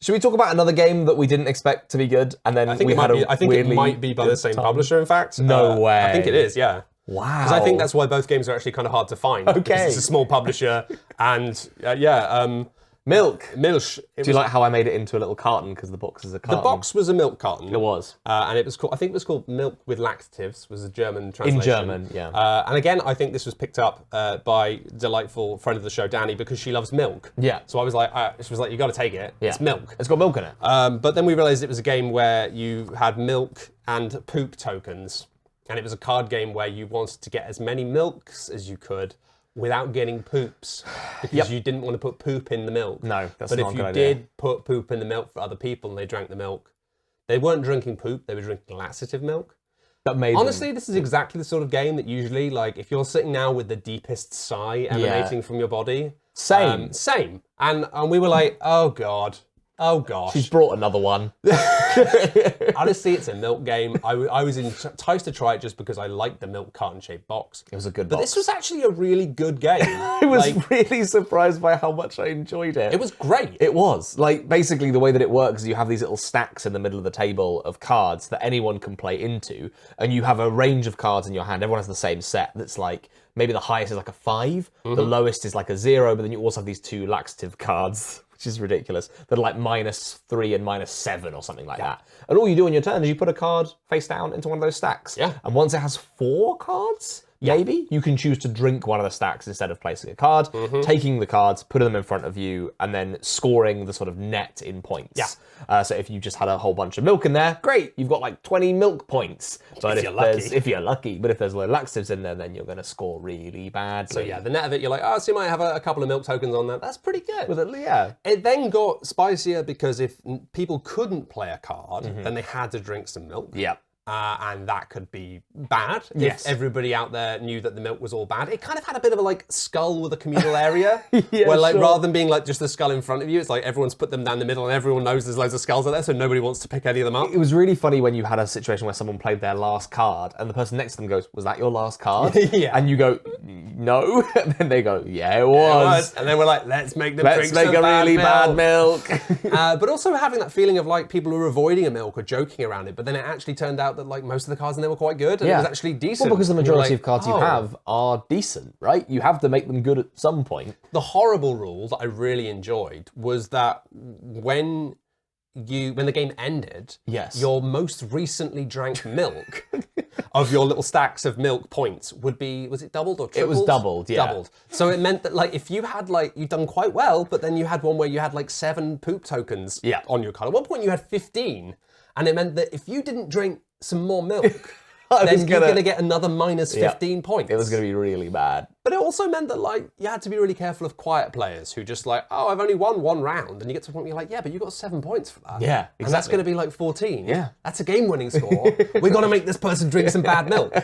Should we talk about another game that we didn't expect to be good, and then I think it might be by the same publisher. In fact, no way. I think it is. Yeah. Wow. Because I think that's why both games are actually kind of hard to find. Okay. It's a small publisher, and Milk. Milch. Do you like how I made it into a little carton because the box is a carton? The box was a milk carton. It was. And it was called, I think it was called Milk with Laxatives, was a German translation. In German, yeah. And again, I think this was picked up by delightful friend of the show, Danny, because she loves milk. Yeah. So I was like, she was like, you got to take it. Yeah. It's milk. It's got milk in it. But then we realized it was a game where you had milk and poop tokens. And it was a card game where you wanted to get as many milks as you could without getting poops, because you didn't want to put poop in the milk. No, that's not a good idea. But if you did put poop in the milk for other people and they drank the milk, they weren't drinking poop, they were drinking laxative milk. Honestly, this is exactly the sort of game that usually, like, if you're sitting now with the deepest sigh emanating from your body. Same. And we were like, oh God. Oh gosh. She's brought another one. Honestly, it's a milk game. I was enticed to try it just because I liked the milk carton-shaped box. It was a good box. But this was actually a really good game. I was really surprised by how much I enjoyed it. It was great. It was. Like, basically the way that it works is you have these little stacks in the middle of the table of cards that anyone can play into, and you have a range of cards in your hand. Everyone has the same set that's like, maybe the highest is like a 5, the lowest is like a 0, but then you also have these 2 laxative cards, which is ridiculous. They're like -3 and -7 or something like that. And all you do on your turn is you put a card face down into one of those stacks. Yeah. And once it has 4 cards, maybe, you can choose to drink one of the stacks instead of placing a card, taking the cards, putting them in front of you, and then scoring the sort of net in points. Yeah. So if you just had a whole bunch of milk in there, great, you've got like 20 milk points. But if you're lucky. But if there's low laxatives in there, then you're going to score really badly. So yeah, the net of it, you're like, oh, so you might have a couple of milk tokens on that. That's pretty good. With it, yeah. It then got spicier because if people couldn't play a card, then they had to drink some milk. Yeah. And that could be bad if everybody out there knew that the milk was all bad. It kind of had a bit of a like skull with a communal area where like rather than being like just the skull in front of you, it's like everyone's put them down the middle and everyone knows there's loads of skulls out there, so nobody wants to pick any of them up. It was really funny when you had a situation where someone played their last card and the person next to them goes, was that your last card? And you go, no. And then they go, yeah, it was. And then we're like, let's make them drink some really bad milk. But also having that feeling of like people who were avoiding a milk or joking around it, but then it actually turned out that like most of the cards in there were quite good and it was actually decent. Well, because the majority of cards you have are decent, right? You have to make them good at some point. The horrible rule that I really enjoyed was that when the game ended, your most recently drank milk of your little stacks of milk points would be, was it doubled or tripled? It was doubled, yeah. Doubled. So it meant that like if you had like, you'd done quite well, but then you had one where you had like 7 poop tokens on your card. At one point you had 15, and it meant that if you didn't drink some more milk, then you're going to get another minus 15 points. It was going to be really bad. But it also meant that like you had to be really careful of quiet players who just like, oh, I've only won 1 round, and you get to a point where you're like, yeah, but you got 7 points for that. Yeah, exactly. And that's going to be like 14. Yeah. That's a game-winning score. We've got to make this person drink some bad milk.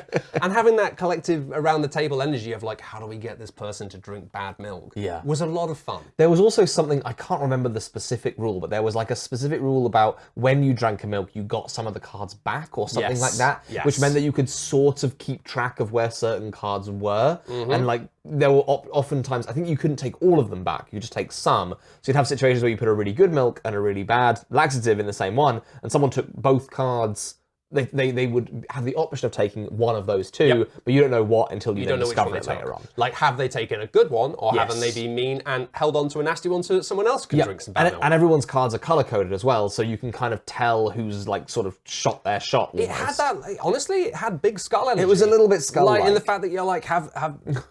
And having that collective around the table energy of like, how do we get this person to drink bad milk? Was a lot of fun. There was also something, I can't remember the specific rule, but there was like a specific rule about when you drank a milk, you got some of the cards back or something like that, which meant that you could sort of keep track of where certain cards were. And like, there were oftentimes, I think you couldn't take all of them back, you just take some. So you'd have situations where you put a really good milk and a really bad laxative in the same one, and someone took both cards they would have the option of taking one of those two, but you don't know what until you then discover it later on. Like, have they taken a good one, or haven't they been mean and held on to a nasty one so that someone else can drink some bad milk? And everyone's cards are color-coded as well, so you can kind of tell who's, like, sort of shot their shot almost. It had that, like, honestly, it had big skull energy. It was a little bit skull-like. Like, in the fact that you're like,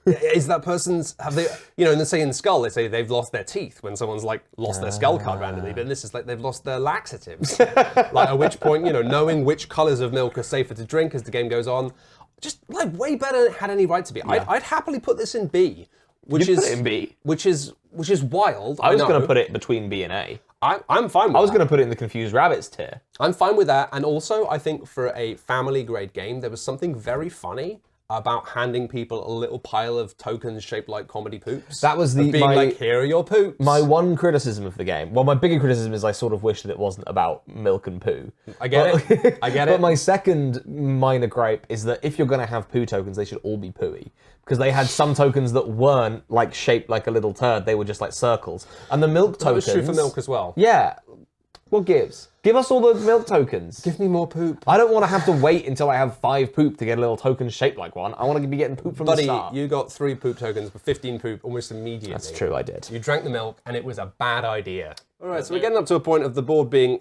is that person's, have they, you know, and they say in skull, they say they've lost their teeth when someone's, like, lost their skull card randomly, but this is like they've lost their laxatives. Like, at which point, you know, knowing which colors of milk are safer to drink as the game goes on, just like way better than it had any right to be. Yeah. I'd happily put this in B, which is put it in B, which is wild. I was going to put it between B and A. I'm fine with that. I was going to put it in the Confused Rabbits tier. I'm fine with that, and also I think for a family grade game, there was something very funny about handing people a little pile of tokens shaped like comedy poops. That was being like, here are your poops. My one criticism of the game, well, my bigger criticism is I sort of wish that it wasn't about milk and poo. I get it. I get it. But my second minor gripe is that if you're going to have poo tokens, they should all be pooey. Because they had some tokens that weren't like shaped like a little turd, they were just like circles. And the milk tokens... That was true for milk as well. Yeah. What gives? Give us all the milk tokens. Give me more poop. I don't want to have to wait until I have 5 poop to get a little token shaped like one. I want to be getting poop from the start. Buddy, you got 3 poop tokens, but 15 poop almost immediately. That's true, I did. You drank the milk, and it was a bad idea. All right, so we're getting up to a point of the board being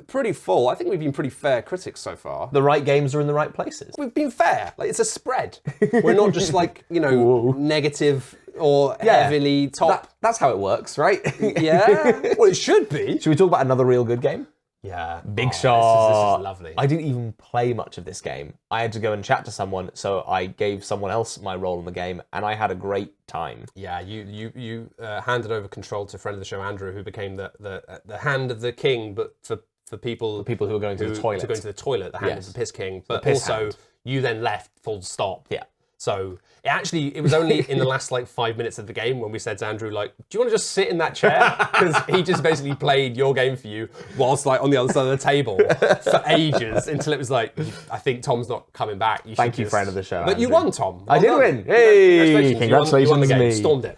pretty full. I think we've been pretty fair critics so far. The right games are in the right places. We've been fair. Like, it's a spread. We're not just like, you know, negative or heavily top. That's how it works, right? Yeah. Well, it should be. Should we talk about another real good game? Yeah. Big Shot. This is lovely. I didn't even play much of this game. I had to go and chat to someone, so I gave someone else my role in the game, and I had a great time. Yeah, you handed over control to a friend of the show, Andrew, who became the hand of the king, but for people who are going to the toilet. To go into the toilet, the hand of the piss king. But piss also, hand. You then left full stop. Yeah. So it was only in the last like 5 minutes of the game when we said to Andrew, like, do you want to just sit in that chair? Because he just basically played your game for you whilst like on the other side of the table for ages until it was like, I think Tom's not coming back. Thank you, friend of the show. But Andrew. you won, Tom. I did win. Hey, congratulations you won the game. me. Stormed it.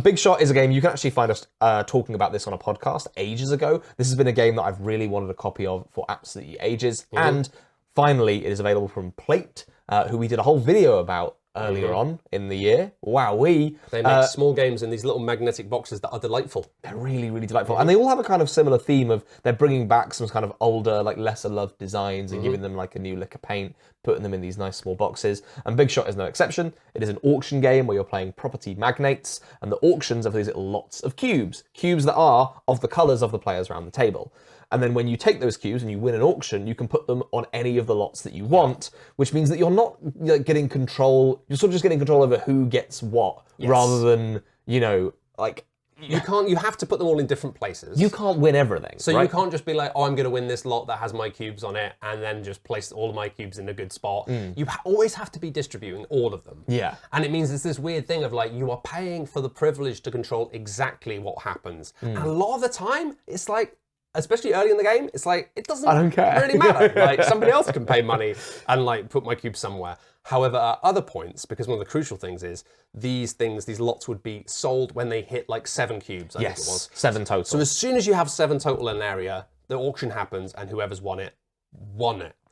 Big Shot is a game, you can actually find us talking about this on a podcast ages ago. This has been a game that I've really wanted a copy of for absolutely ages. And finally, it is available from Plate, who we did a whole video about earlier on in the year. Wowee. They make small games in these little magnetic boxes that are delightful. They're really, really delightful. And they all have a kind of similar theme of they're bringing back some kind of older, like lesser loved designs and giving them like a new lick of paint, putting them in these nice small boxes. And Big Shot is no exception. It is an auction game where you're playing property magnates, and the auctions are for these little lots of cubes. Cubes that are of the colours of the players around the table. And then when you take those cubes and you win an auction, you can put them on any of the lots that you want, which means that you're not getting control, you're sort of just getting control over who gets what, rather than, you know, like... You have to put them all in different places. You can't win everything, So you can't just be like, oh, I'm going to win this lot that has my cubes on it, and then just place all of my cubes in a good spot. You always have to be distributing all of them. Yeah. And it means it's this weird thing of like, you are paying for the privilege to control exactly what happens. And a lot of the time, it's like, especially early in the game, it's like, it doesn't really matter. Like, somebody else can pay money and like put my cube somewhere. However, at other points, because one of the crucial things is these lots would be sold when they hit like 7 cubes, I think it was. 7 total. So as soon as you have 7 total in an area, the auction happens and whoever's won it.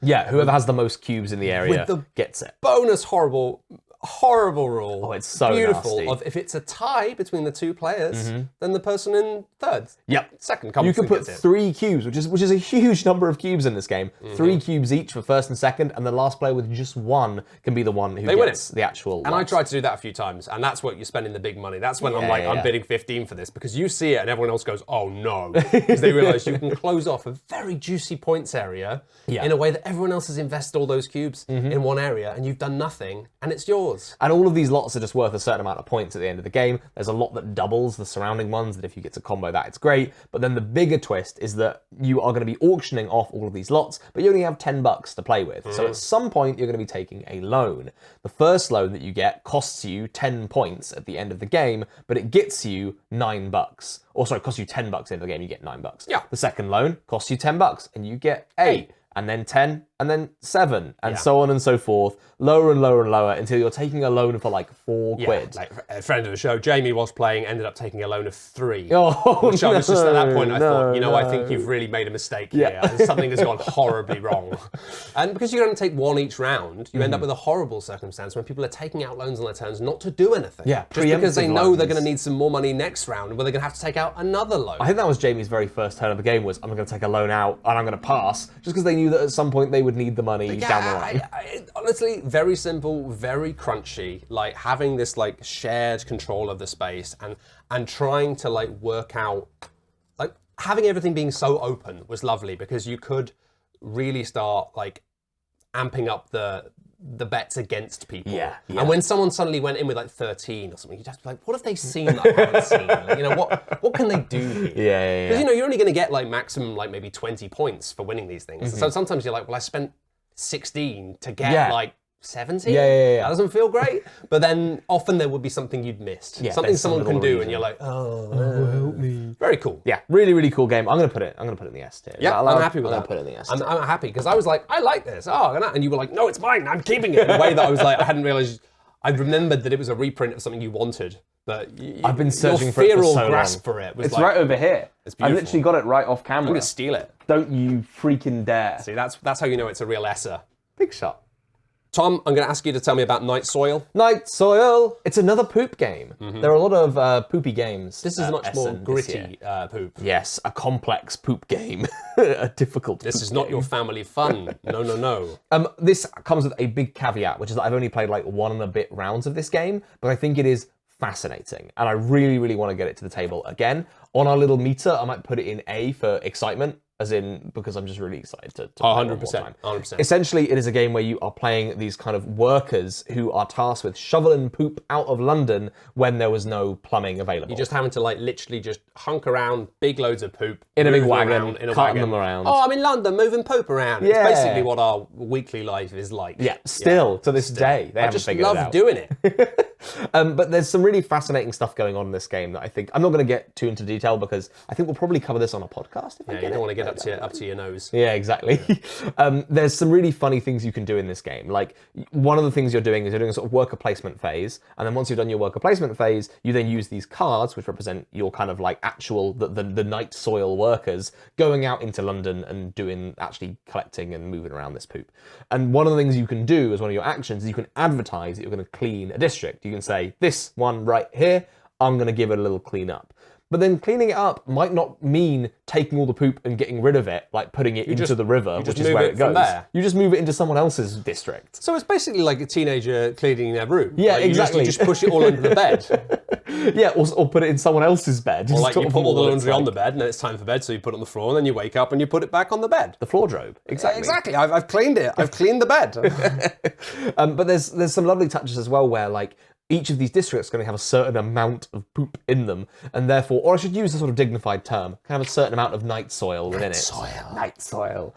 Yeah, whoever has the most cubes in the area gets it. Bonus horrible rule. Oh, it's so beautiful. nasty. Of if it's a tie between the 2 players, then the person in third, second comes. You can put 3 cubes, which is a huge number of cubes in this game. 3 cubes each for first and second, and the last player with just 1 can be the one who gets the actual. And I tried to do that a few times, and that's what you're spending the big money. That's when I'm bidding 15 for this, because you see it and everyone else goes, oh no, because they realise you can close off a very juicy points area in a way that everyone else has invested all those cubes in one area, and you've done nothing, and it's yours. And all of these lots are just worth a certain amount of points at the end of the game. There's a lot that doubles the surrounding ones, that if you get to combo that, it's great. But then the bigger twist is that you are going to be auctioning off all of these lots, but you only have $10 to play with. So at some point, you're going to be taking a loan. The first loan that you get costs you 10 points at the end of the game, but it gets you $9. Or sorry, it costs you $10 at the end of the game, you get $9. Yeah. The second loan costs you $10, and you get 8. And then 10, and then 7, and so on and so forth, lower and lower and lower until you're taking a loan for like 4 quid. Like a friend of the show, Jamie, was playing, ended up taking a loan of 3. Oh, which I was just at that point, I thought, no. I think you've really made a mistake here. Something has gone horribly wrong. And because you only take 1 each round, you end up with a horrible circumstance when people are taking out loans on their turns not to do anything. Yeah, just because they know loans. they're going to need some more money next round, where they're going to have to take out another loan. I think that was Jamie's very first turn of the game was, I'm going to take a loan out and I'm going to pass, just because they knew that at some point they would need the money down the line. Honestly, very simple, very crunchy, like having this like shared control of the space and trying to like work out, like having everything being so open was lovely because you could really start like amping up the bets against people. Yeah. And when someone suddenly went in with like 13 or something, you'd have to be like, what have they seen that I haven't seen? Like, what can they do here? Yeah. Because you're only going to get like maximum like maybe 20 points for winning these things. So sometimes you're like, well, I spent 16 to get like 17? Yeah. That doesn't feel great. But then often there would be something you'd missed. Something someone can do and you're like, oh, help me. Very cool. Yeah, really, really cool game. I'm gonna put it in the S tier. Yeah, I'm happy with that. I'm gonna put it in the S tier. I'm happy because I was like, I like this. And you were like, no, it's mine. I'm keeping it. In a way that I was like, I hadn't realized. I remembered that it was a reprint of something you wanted, but I've been searching for it for so grasp long. for it was It's like, right over here. It's I beautiful. literally got it right off camera. I'm gonna steal it. Don't you freaking dare. See, that's how you know it's a real Esser. Big shot. Tom, I'm going to ask you to tell me about Night Soil. Night Soil. It's another poop game. There are a lot of poopy games. This is much more gritty poop. Yes, a complex poop game. A difficult This poop is not game. your family fun. No. This comes with a big caveat, which is that I've only played like 1 and a bit rounds of this game, but I think it is fascinating. And I really, really want to get it to the table again. On our little meter, I might put it in A for excitement, as in because I'm just really excited to play it one more time. 100%. Essentially, it is a game where you are playing these kind of workers who are tasked with shoveling poop out of London when there was no plumbing available. You're just having to like literally just hunk around big loads of poop. In a big move wagon, around, in a carting wagon. them around. Oh, I'm in London moving poop around. Yeah. It's basically what our weekly life is like. Yeah, still to this day, they I haven't just figured it out. love doing it. But there's some really fascinating stuff going on in this game that I think I'm not going to get too into detail because I think we'll probably cover this on a podcast. If I Yeah, get you don't it. want to get up to your nose. Yeah, exactly. There's some really funny things you can do in this game. Like one of the things you're doing is you're doing a sort of worker placement phase, and then once you've done your worker placement phase, you then use these cards, which represent your kind of like actual the night soil workers going out into London and doing actually collecting and moving around this poop. And one of the things you can do as one of your actions is you can advertise that you're going to clean a district. You can say this one right here, I'm going to give it a little clean up. But then cleaning it up might not mean taking all the poop and getting rid of it, like putting it into the river, which is where it goes. You just move it into someone else's district. So it's basically like a teenager cleaning their room. Yeah, like exactly. You just push it all under the bed. Yeah, or put it in someone else's bed. Or like you put all the laundry on like. the bed and then it's time for bed, so you put it on the floor and then you wake up and you put it back on the bed. The floor-drobe. Exactly. Exactly. I've cleaned it. I've cleaned the bed. But there's some lovely touches as well where like each of these districts are going to have a certain amount of poop in them, and therefore, or I should use a sort of dignified term, can have a certain amount of night soil within it. Night soil.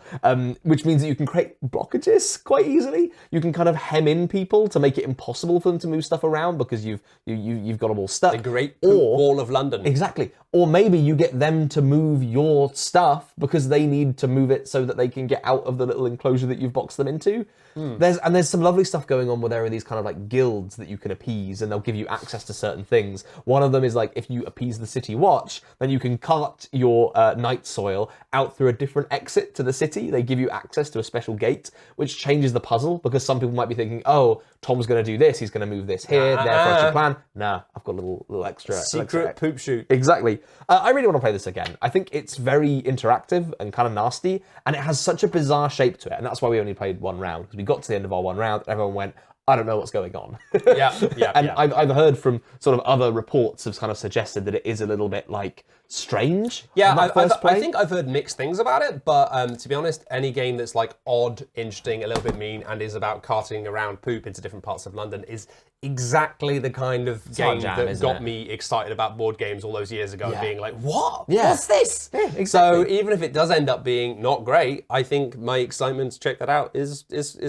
Which means that you can create blockages quite easily. You can kind of hem in people to make it impossible for them to move stuff around because you've got them all stuck. The great poop wall of London. Exactly. Or maybe you get them to move your stuff because they need to move it so that they can get out of the little enclosure that you've boxed them into. There's some lovely stuff going on where there are these kind of like guilds that you can appease and they'll give you access to certain things. One of them is like if you appease the city watch, then you can cart your night soil out through a different exit to the city. They give you access to a special gate, which changes the puzzle because some people might be thinking, oh, Tom's going to do this, he's going to move this here, therefore I should plan. Nah, I've got a little extra. Secret poop shoot. Exactly. I really want to play this again. I think it's very interactive and kind of nasty, and it has such a bizarre shape to it, and that's why we only played 1 round, because we got to the end of our 1 round, and everyone went, I don't know what's going on. And I've heard from sort of other reports have kind of suggested that it is a little bit like strange. Yeah, I think I've heard mixed things about it, but to be honest, any game that's like odd, interesting, a little bit mean, and is about carting around poop into different parts of London is exactly the kind of game that got me excited about board games all those years ago, being like, what? Yeah. What's this? Yeah, exactly. So even if it does end up being not great, I think my excitement to check that out is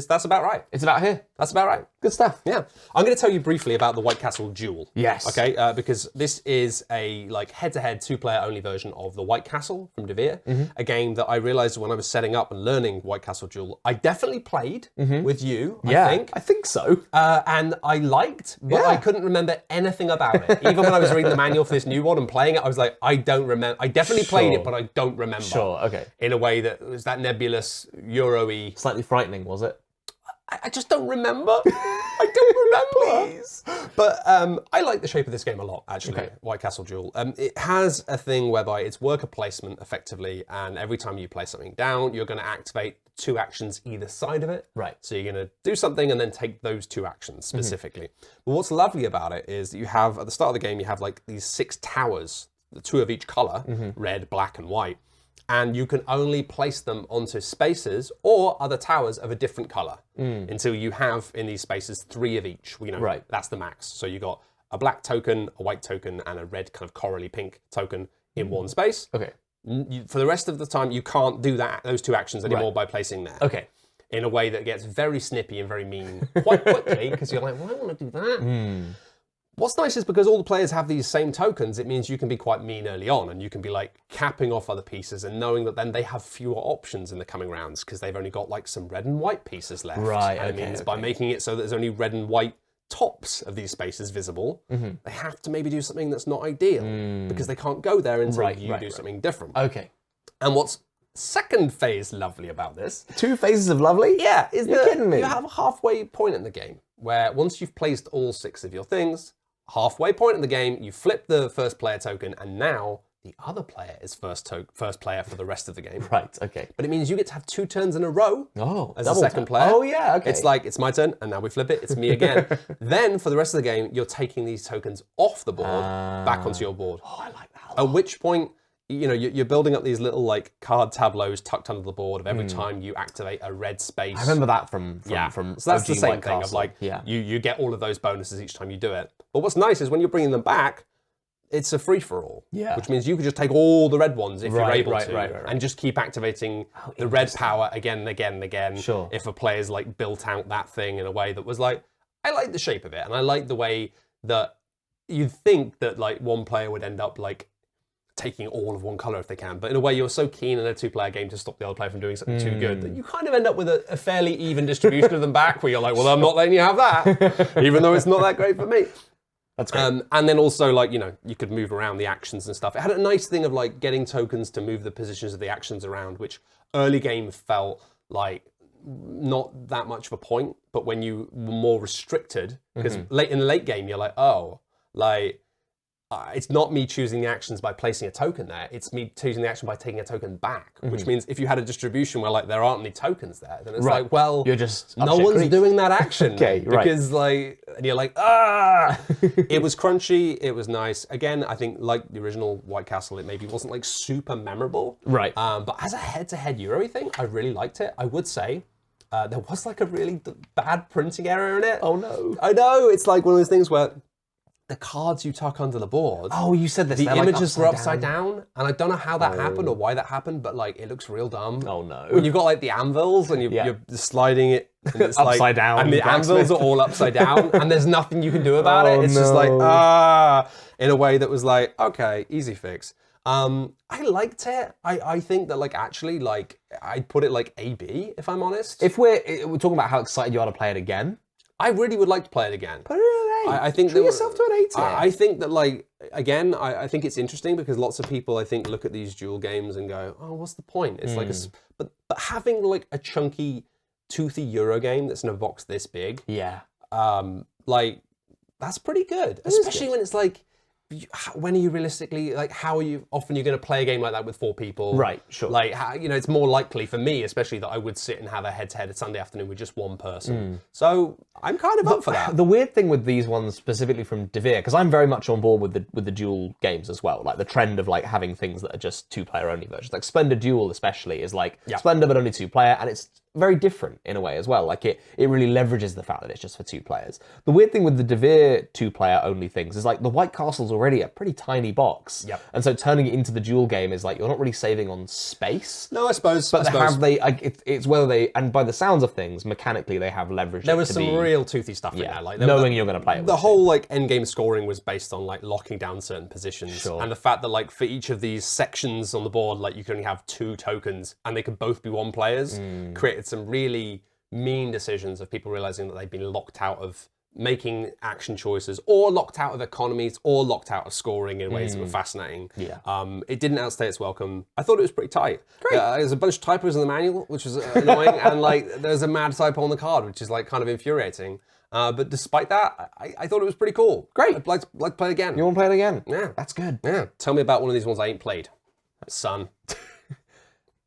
that's about right. It's about here. That's about right. Good stuff. Yeah. I'm going to tell you briefly about the White Castle Duel. Yes. Okay, because this is a like head-to-head 2-player two-player only version of the White Castle from Devere, a game that I realized when I was setting up and learning White Castle Duel, I definitely played with you, I think so. and I liked, but I couldn't remember anything about it. Even when I was reading the manual for this new one and playing it, I was like, I don't remember. I definitely played it, but I don't remember. Sure, okay. In a way that was that nebulous, Euro-y. Slightly frightening, was it? I just don't remember. I don't remember. Please. But I like the shape of this game a lot, actually, White Castle Duel. It has a thing whereby it's worker placement, effectively, and every time you place something down, you're going to activate 2 actions either side of it. Right. So you're going to do something and then take those 2 actions, specifically. But what's lovely about it is that you have, at the start of the game, you have like these 6 towers, the 2 of each color, red, black, and white. And you can only place them onto spaces or other towers of a different color until you have in these spaces 3 of each. You know, that's the max. So you got a black token, a white token, and a red kind of corally pink token in one space. Okay. For the rest of the time, you can't do those 2 actions anymore by placing there. Okay. In a way that gets very snippy and very mean quite quickly because you're like, well, I want to do that. What's nice is because all the players have these same tokens, it means you can be quite mean early on and you can be like capping off other pieces and knowing that then they have fewer options in the coming rounds because they've only got like some red and white pieces left. Right, and it means by making it so that there's only red and white tops of these spaces visible, they have to maybe do something that's not ideal because they can't go there until you do something different. Okay. And what's second phase lovely about this? 2 phases of lovely? Yeah, is You're kidding me. you have a halfway point in the game where once you've placed all 6 of your things, halfway point in the game, you flip the first player token, and now the other player is first player for the rest of the game. Right, okay. But it means you get to have 2 turns in a row as a second player. Oh, yeah, okay. It's like, it's my turn, and now we flip it, it's me again. Then, for the rest of the game, you're taking these tokens off the board, back onto your board. Oh, I like that a lot. At which point, you know, you're building up these little like card tableaus tucked under the board of every time you activate a red space. I remember that from So that's OG the same White thing Castle. of like, yeah. you get all of those bonuses each time you do it. But what's nice is when you're bringing them back, it's a free-for-all. Yeah. Which means you could just take all the red ones if you're able to. Right. And just keep activating the red power again and again and again. Sure. If a player's like built out that thing in a way that was like, I like the shape of it. And I like the way that you'd think that like one player would end up like taking all of one color if they can, but in a way you're so keen in a 2-player game to stop the other player from doing something too good that you kind of end up with a fairly even distribution of them back where you're like, well, I'm not letting you have that, even though it's not that great for me. That's great. And then also like, you know, you could move around the actions and stuff. It had a nice thing of like getting tokens to move the positions of the actions around, which early game felt like not that much of a point, but when you were more restricted, because in the late game, you're like, oh, like, it's not me choosing the actions by placing a token there. It's me choosing the action by taking a token back, which means if you had a distribution where like there aren't any tokens there, then it's like, well, you're just no one's creek. doing that action. Okay, right. Because like, and you're like, ah! It was crunchy. It was nice. Again, I think like the original White Castle, it maybe wasn't like super memorable. Right. But as a head-to-head Euro thing, I really liked it. I would say there was like a really bad printing error in it. Oh no. I know. It's like one of those things where the cards you tuck under the board. Oh, you said this. The images were upside down, and I don't know how that happened or why that happened, but like it looks real dumb. Oh no. When you've got like the anvils and you're sliding it and it's Upside like, down, and the anvils are all upside down, and there's nothing you can do about it. It's just like in a way that was like, okay, easy fix. I liked it. I think that like actually like I'd put it like AB if I'm honest. If we're talking about how excited you are to play it again, I really would like to play it again. put it at an 8. I think treat that- yourself to an 8 here. I think that like again, I think it's interesting because lots of people I think look at these duel games and go, oh, what's the point? It's like but having like a chunky, toothy Euro game that's in a box this big, yeah. like that's pretty good. Especially when it's like, when are you realistically like? How often are you going to play a game like that with 4 people? Right, sure. Like you know, it's more likely for me, especially that I would sit and have a head-to-head Sunday afternoon with just one person. So I'm kind of up for that. The weird thing with these ones specifically from Devere, because I'm very much on board with the duel games as well. Like the trend of like having things that are just 2-player only versions. Like Splendor Duel especially is like Splendor but only 2-player, and it's very different in a way as well. Like it really leverages the fact that it's just for 2 players. The weird thing with the Devere 2-player only things is like the White Castle's already a pretty tiny box. Yep. And so turning it into the Duel game is like, you're not really saving on space. No, I suppose. But it's whether they, and by the sounds of things, mechanically they have leverage. There was some real toothy stuff in there. Like knowing you're going to play it. The whole like end game scoring was based on like locking down certain positions. Sure. And the fact that like for each of these sections on the board, like you can only have 2 tokens and they could both be 1 players, created some really mean decisions of people realizing that they'd been locked out of making action choices, or locked out of economies, or locked out of scoring in ways that were fascinating. Yeah. It didn't outstay its welcome. I thought it was pretty tight. Great. There's a bunch of typos in the manual, which was annoying, and like there's a mad typo on the card, which is like kind of infuriating. But despite that, I thought it was pretty cool. Great. I'd like to play it again. You want to play it again? Yeah. That's good. Yeah. Tell me about one of these ones I ain't played, son.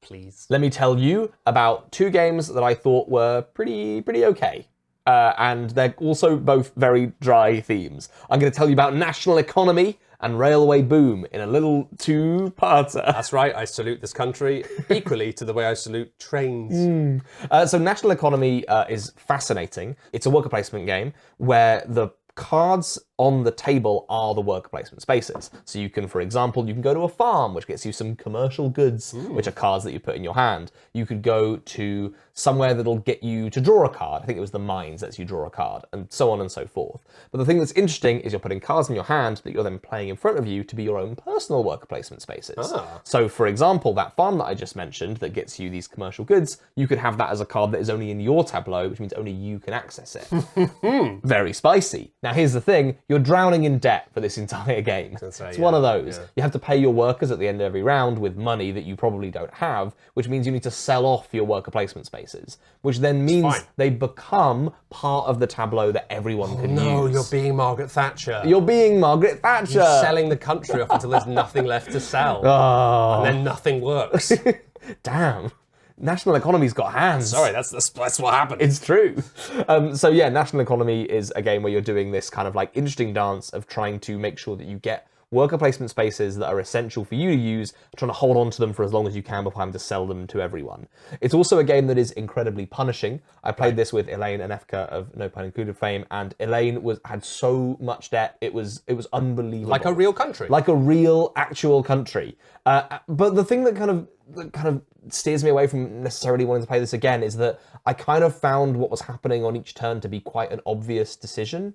Please. Let me tell you about 2 games that I thought were pretty okay. And they're also both very dry themes. I'm going to tell you about national economy and railway boom in a little 2-parter. That's right, I salute this country equally to the way I salute trains. So national economy is fascinating. It's a worker placement game where the cards on the table are the worker placement spaces. So you can, for example, you can go to a farm, which gets you some commercial goods, which are cards that you put in your hand. You could go to somewhere that'll get you to draw a card. I think it was the mines that lets you draw a card, and so on and so forth. But the thing that's interesting is you're putting cards in your hand that you're then playing in front of you to be your own personal worker placement spaces. So for example, that farm that I just mentioned that gets you these commercial goods, you could have that as a card that is only in your tableau, which means only you can access it. Very spicy. Now here's the thing, you're drowning in debt for this entire game. It's one of those. Yeah. You have to pay your workers at the end of every round with money that you probably don't have, which means you need to sell off your worker placement spaces, which then means they become part of the tableau that everyone can use. No, you're being Margaret Thatcher. You're being Margaret Thatcher. You're selling the country off until there's nothing left to sell. And then nothing works. Damn. National economy's got hands. Sorry, that's what happened. It's true. So yeah, national economy is a game where you're doing this kind of like interesting dance of trying to make sure that you get worker placement spaces that are essential for you to use, trying to hold on to them for as long as you can before having to sell them to everyone. It's also a game that is incredibly punishing. I played this with Elaine and Efka of No Pun Included fame, and Elaine had so much debt. It was unbelievable. Like a real country. Like a real, actual country. But the thing that kind of steers me away from necessarily wanting to play this again is that I kind of found what was happening on each turn to be quite an obvious decision.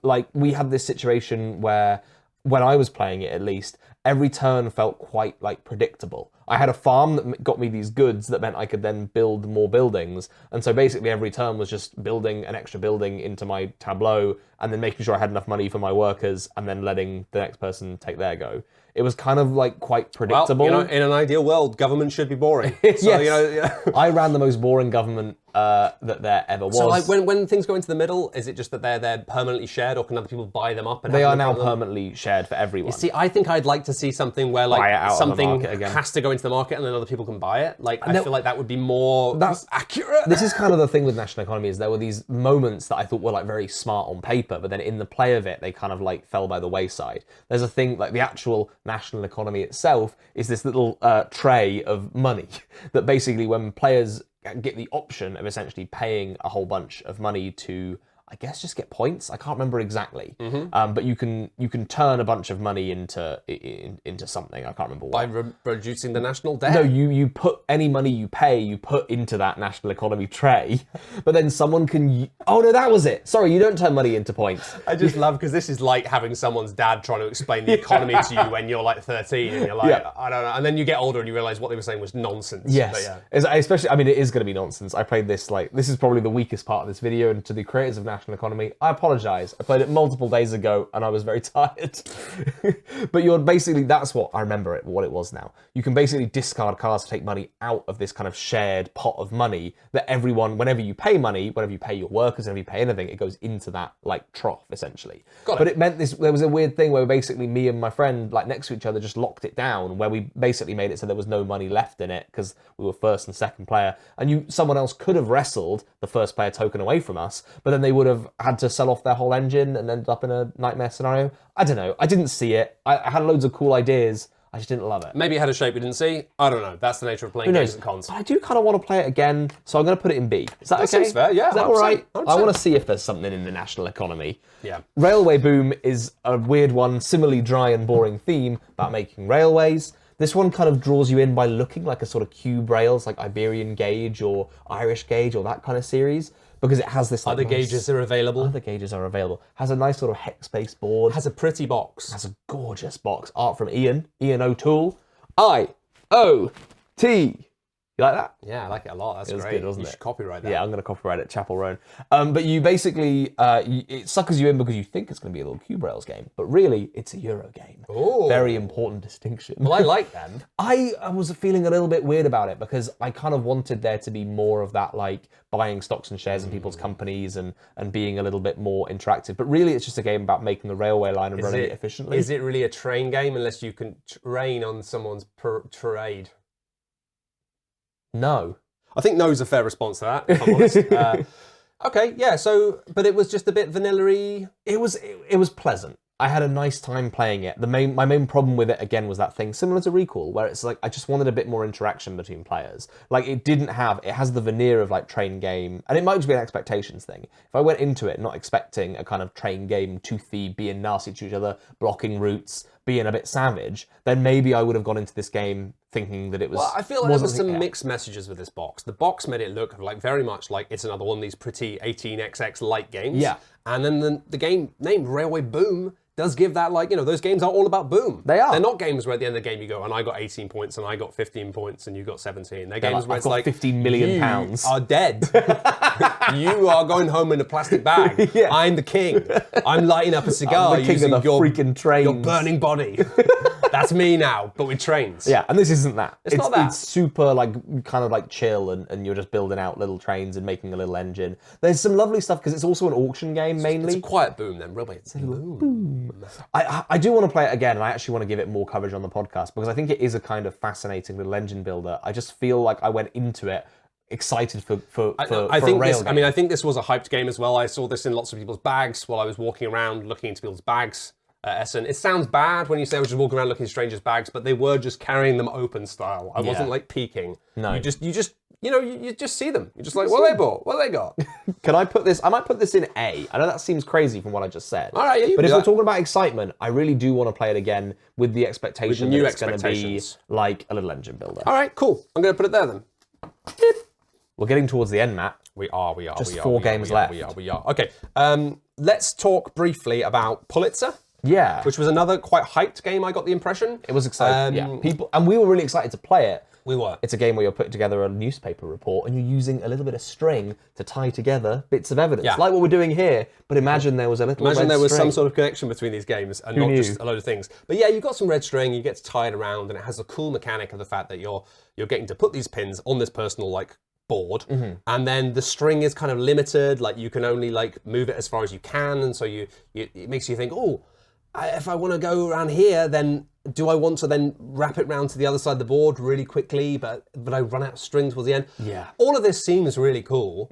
Like we had this situation where, when I was playing it at least, every turn felt quite like predictable. I had a farm that got me these goods that meant I could then build more buildings. And so basically every turn was just building an extra building into my tableau and then making sure I had enough money for my workers and then letting the next person take their go. It was kind of like quite predictable. Well, in an ideal world, government should be boring. So, yes. I ran the most boring government that there ever was. So like when things go into the middle, is it just that they're permanently shared, or can other people buy them up? And they are now permanently shared for everyone. You see, I think I'd like to see something where like something has to go into the market and then other people can buy it. Like I feel like that would be more accurate. This is kind of the thing with national economy, is there were these moments that I thought were like very smart on paper, but then in the play of it, they kind of like fell by the wayside. There's a thing like the actual national economy itself is this little tray of money that basically when players get the option of essentially paying a whole bunch of money to, I guess, just get points. I can't remember exactly, but you can turn a bunch of money into something. I can't remember what. By reducing the national debt? No, you put any money you pay, you put into that national economy tray, but then someone can. Oh no, that was it. Sorry, you don't turn money into points. I just love, because this is like having someone's dad trying to explain the economy to you when you're like 13 and you're like, I don't know, and then you get older and you realize what they were saying was nonsense. Yes, especially. I mean, it is going to be nonsense. I played this this is probably the weakest part of this video, and to the creators of national economy, I apologize. I played it multiple days ago and I was very tired. But you're basically, that's what I remember what it was now. You can basically discard cards to take money out of this kind of shared pot of money that everyone, whenever you pay money, whenever you pay your workers, whenever you pay anything, it goes into that like trough essentially. But it meant there was a weird thing where basically me and my friend like next to each other just locked it down, where we basically made it so there was no money left in it because we were first and second player, and someone else could have wrestled the first player token away from us, but then they would have had to sell off their whole engine and ended up in a nightmare scenario. I don't know. I didn't see it. I had loads of cool ideas. I just didn't love it. Maybe it had a shape we didn't see. I don't know. That's the nature of playing games at cons. But I do kind of want to play it again, so I'm going to put it in B. Is that okay? Seems fair, yeah. Is that all right? 100%. I want to see if there's something in the national economy. Yeah. Railway Boom is a weird one, similarly dry and boring theme about making railways. This one kind of draws you in by looking like a sort of cube rails, like Iberian Gauge or Irish Gauge or that kind of series, because it has this like Other gauges are available. Other gauges are available. Has a nice sort of hex-based board. Has a pretty box. Has a gorgeous box. Art from Ian O'Toole. I-O-T. You like that? Yeah, I like it a lot. That's great. Good, wasn't you should copyright that. Yeah, I'm going to copyright it, Chapel Roan. But you basically, it suckers you in because you think it's going to be a little Cube Rails game, but really, it's a Euro game. Ooh. Very important distinction. Well, I like them. I was feeling a little bit weird about it because I kind of wanted there to be more of that, like, buying stocks and shares in people's companies and being a little bit more interactive. But really, it's just a game about making the railway line and running it efficiently. Is it really a train game unless you can train on someone's trade? No. I think no's a fair response to that, if I'm honest. Okay, yeah, so, but it was just a bit vanilla-y. It was pleasant. I had a nice time playing it. My main problem with it, again, was that thing similar to Recall, where it's like, I just wanted a bit more interaction between players. Like, it has the veneer of, like, train game, and it might just be an expectations thing. If I went into it not expecting a kind of train game, toothy, being nasty to each other, blocking routes, being a bit savage, then maybe I would have gone into this game thinking that it was... Well, I feel like there were some mixed messages with this box. The box made it look like very much like it's another one of these pretty 18xx light games. Yeah. And then the game named Railway Boom does give that, like, you know, those games are all about boom. They are. They're not games where at the end of the game you go, and I got 18 points, and I got 15 points, and you got 17. They're games where it's like, 15 million pounds. You are dead. You are going home in a plastic bag. Yeah. I'm the king. I'm lighting up a cigar I'm the king using of the your freaking trains. Your burning body. That's me now, but with trains. Yeah, and this isn't that. It's not that. It's super, like, kind of like chill, and you're just building out little trains and making a little engine. There's some lovely stuff, because it's also an auction game, mainly. It's a quiet boom, then. Railway, it's a boom. I do want to play it again, and I actually want to give it more coverage on the podcast, because I think it is a kind of fascinating little engine builder. I just feel like I went into it excited for I think this was a hyped game as well. I saw this in lots of people's bags while I was walking around looking into people's bags at Essen. It sounds bad when you say I was just walking around looking at strangers' bags, but they were just carrying them open style. I wasn't like peeking. No. You just see them. You're just like, what they bought? What they got? Can I put this? I might put this in A. I know that seems crazy from what I just said. All right, yeah, but if we're talking about excitement, I really do want to play it again with the expectation that it's going to be like a little engine builder. All right, cool. I'm going to put it there then. We're getting towards the end, Matt. We are. Just 4 games left. We are. Okay, let's talk briefly about Pulitzer. Yeah. Which was another quite hyped game, I got the impression. It was exciting, yeah. And we were really excited to play it. We were. It's a game where you're putting together a newspaper report and you're using a little bit of string to tie together bits of evidence. Yeah. Like what we're doing here, but imagine there was a little Imagine there was string. some sort of connection between these games and not just a load of things. But yeah, you've got some red string, you get to tie it around, and it has a cool mechanic of the fact that you're getting to put these pins on this personal, like, board, and then the string is kind of limited, like you can only like move it as far as you can, and so it makes you think, oh, if I want to go around here, then do I want to then wrap it round to the other side of the board really quickly, but I run out of string towards the end? Yeah. All of this seems really cool.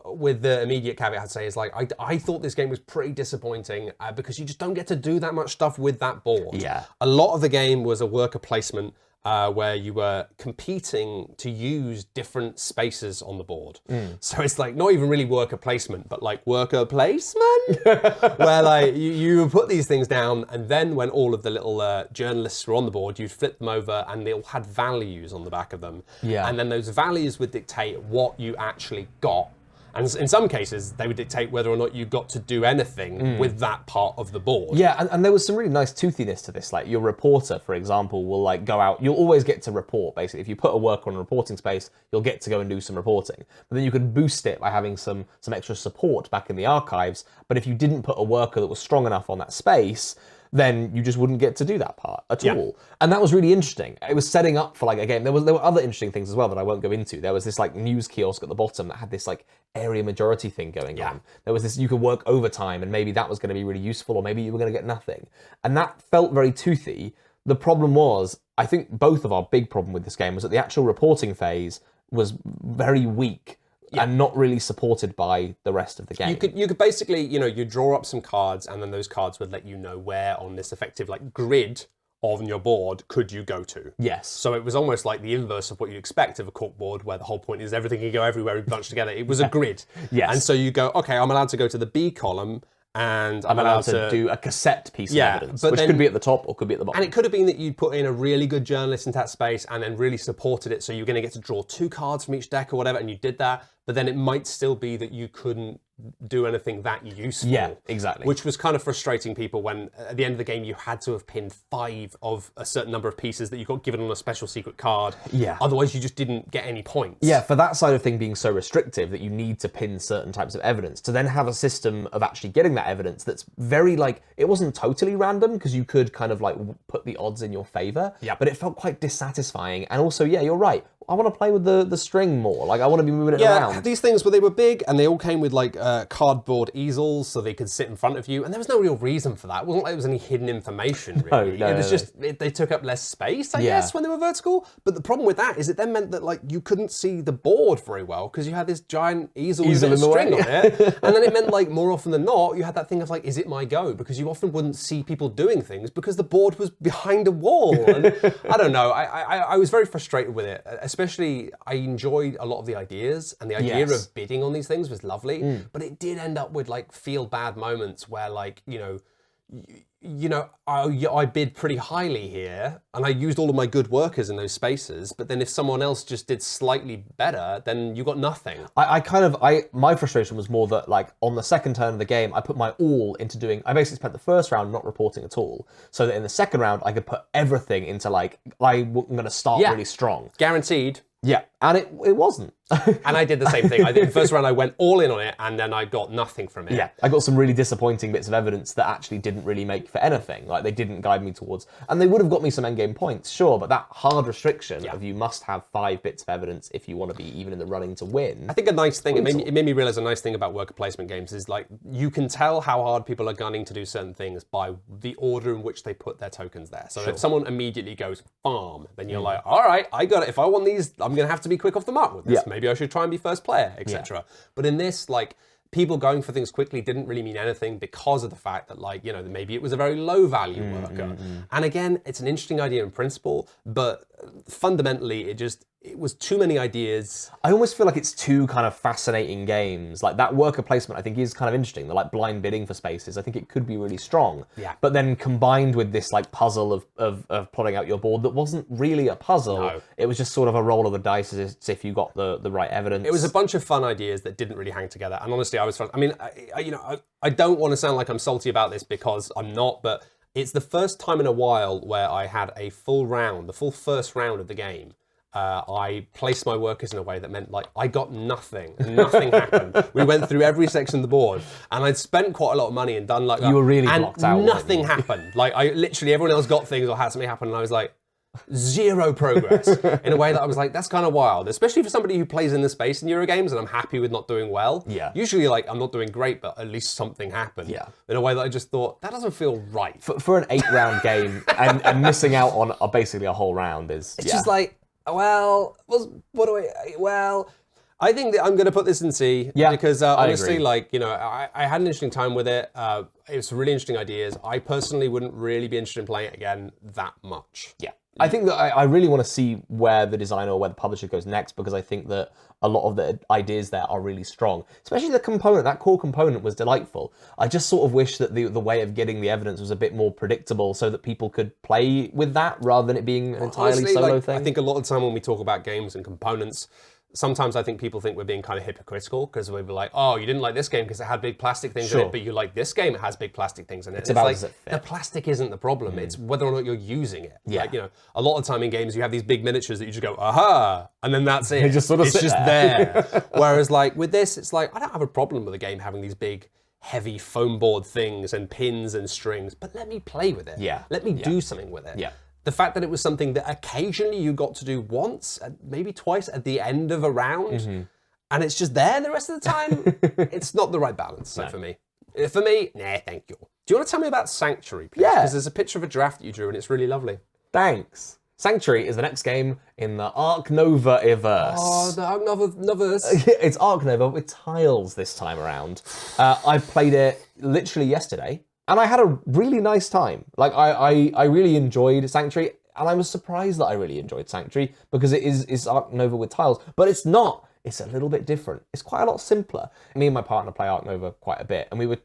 With the immediate caveat I'd say is, like, I thought this game was pretty disappointing because you just don't get to do that much stuff with that board. Yeah. A lot of the game was a worker placement where you were competing to use different spaces on the board. So it's like not even really worker placement, but like worker placement, where like you put these things down, and then when all of the little journalists were on the board, you'd flip them over and they all had values on the back of them. Yeah. And then those values would dictate what you actually got. And in some cases, they would dictate whether or not you got to do anything with that part of the board. Yeah, and there was some really nice toothiness to this. Like your reporter, for example, will like go out. You'll always get to report, basically. If you put a worker on a reporting space, you'll get to go and do some reporting. But then you could boost it by having some extra support back in the archives. But if you didn't put a worker that was strong enough on that space, then you just wouldn't get to do that part at all. And that was really interesting. It was setting up for like a game. There were other interesting things as well that I won't go into. There was this like news kiosk at the bottom that had this like area majority thing going on. There was this, you could work overtime and maybe that was going to be really useful, or maybe you were going to get nothing. And that felt very toothy. The problem was, I think both of our big problem with this game was that the actual reporting phase was very weak. And not really supported by the rest of the game. You could basically, you draw up some cards, and then those cards would let you know where on this effective like grid on your board could you go to. Yes. So it was almost like the inverse of what you'd expect of a corkboard, where the whole point is everything can go everywhere bunched together. It was a grid. Yes. And so you go, okay, I'm allowed to go to the B column, and I'm allowed to do a cassette piece of evidence, but which could be at the top or could be at the bottom. And it could have been that you put in a really good journalist into that space and then really supported it, so you're going to get to draw 2 cards from each deck or whatever, and you did that, but then it might still be that you couldn't do anything that useful. Yeah, exactly. Which was kind of frustrating people when, at the end of the game, you had to have pinned 5 of a certain number of pieces that you got given on a special secret card. Yeah. Otherwise, you just didn't get any points. Yeah, for that side of thing being so restrictive that you need to pin certain types of evidence, to then have a system of actually getting that evidence that's very, like, it wasn't totally random, because you could kind of, like, put the odds in your favor, but it felt quite dissatisfying. And also, yeah, you're right. I want to play with the string more. Like, I want to be moving it around. These things, they were big, and they all came with, like, cardboard easels, so they could sit in front of you, and there was no real reason for that. It wasn't like there was any hidden information, really. No, it was just, they took up less space, I guess, when they were vertical. But the problem with that is it then meant that, like, you couldn't see the board very well, because you had this giant easel with a string on it. And then it meant, like, more often than not, you had that thing of, like, is it my go? Because you often wouldn't see people doing things because the board was behind a wall. And I don't know, I was very frustrated with it, especially I enjoyed a lot of the ideas, and the idea of bidding on these things was lovely, but it did end up with, like, feel bad moments where, like, I bid pretty highly here, and I used all of my good workers in those spaces, but then if someone else just did slightly better, then you got nothing. My frustration was more that, like, on the second turn of the game, I put my all into doing, I basically spent the first round not reporting at all, so that in the second round, I could put everything into, like, I'm going to start really strong. Guaranteed. Yeah, and it wasn't. And I did the same thing. The first round I went all in on it, and then I got nothing from it. Yeah, I got some really disappointing bits of evidence that actually didn't really make for anything. Like, they didn't guide me towards, and they would have got me some endgame points, sure, but that hard restriction of you must have 5 bits of evidence if you want to be even in the running to win. I think a nice thing, it made me realize a nice thing about worker placement games is, like, you can tell how hard people are gunning to do certain things by the order in which they put their tokens there. So if someone immediately goes farm, then you're like, all right, I got it. If I want these, I'm going to have to be quick off the mark with this. Maybe I should try and be first player, etc. But in this, like, people going for things quickly didn't really mean anything because of the fact that, like, maybe it was a very low value worker. And again, it's an interesting idea in principle, but fundamentally it was too many ideas. I almost feel like it's 2 kind of fascinating games. Like, that worker placement I think is kind of interesting. The, like, blind bidding for spaces, I think it could be really strong. Yeah. But then combined with this, like, puzzle of plotting out your board that wasn't really a puzzle. No. It was just sort of a roll of the dice as if you got the right evidence. It was a bunch of fun ideas that didn't really hang together. And honestly, I was I mean, I don't want to sound like I'm salty about this, because I'm not, but it's the first time in a while where I had a full round, the full first round of the game. I placed my workers in a way that meant, like, I got nothing. Nothing happened. We went through every section of the board, and I'd spent quite a lot of money and done like that. You were really blocked out. And nothing happened. Like, I literally, everyone else got things or had something happen, and I was like, 0 progress in a way that I was like, that's kind of wild, especially for somebody who plays in the space in Eurogames, and I'm happy with not doing well. Yeah. Usually, like, I'm not doing great, but at least something happened. Yeah. In a way that I just thought, that doesn't feel right. For an 8-round game, and missing out on basically a whole round is... It's just like, well, I think that I'm going to put this in C. Yeah, because honestly, like, I had an interesting time with it. It was really interesting ideas. I personally wouldn't really be interested in playing it again that much. Yeah. I think that I really want to see where the designer or where the publisher goes next, because I think that a lot of the ideas there are really strong. Especially the component, that core component was delightful. I just sort of wish that the way of getting the evidence was a bit more predictable so that people could play with that rather than it being an entirely Honestly, solo thing. I think a lot of the time when we talk about games and components, sometimes I think people think we're being kind of hypocritical because we're like, oh, you didn't like this game because it had big plastic things in it, but you like this game, it has big plastic things in it. It's about like, does it fit? The plastic isn't the problem, it's whether or not you're using it. Yeah. Like, a lot of time in games you have these big miniatures that you just go, aha, and then that's it. They just sort of it's sit just there. there. Whereas like with this, it's like, I don't have a problem with a game having these big, heavy foam board things and pins and strings, but let me play with it. Yeah. Let me do something with it. Yeah. The fact that it was something that occasionally you got to do once, maybe twice at the end of a round, and it's just there the rest of the time, it's not the right balance for me. For me, nah, thank you. Do you want to tell me about Sanctuary, please? Yeah. Because there's a picture of a draft that you drew, and it's really lovely. Thanks. Sanctuary is the next game in the Ark Nova-iverse. Oh, the Ark Nova-verse. It's Ark Nova with tiles this time around. I played it literally yesterday. And I had a really nice time. Like, I really enjoyed Sanctuary, and I was surprised that I really enjoyed Sanctuary, because it's Ark Nova with tiles, but it's not. It's a little bit different. It's quite a lot simpler. Me and my partner play Ark Nova quite a bit, and we were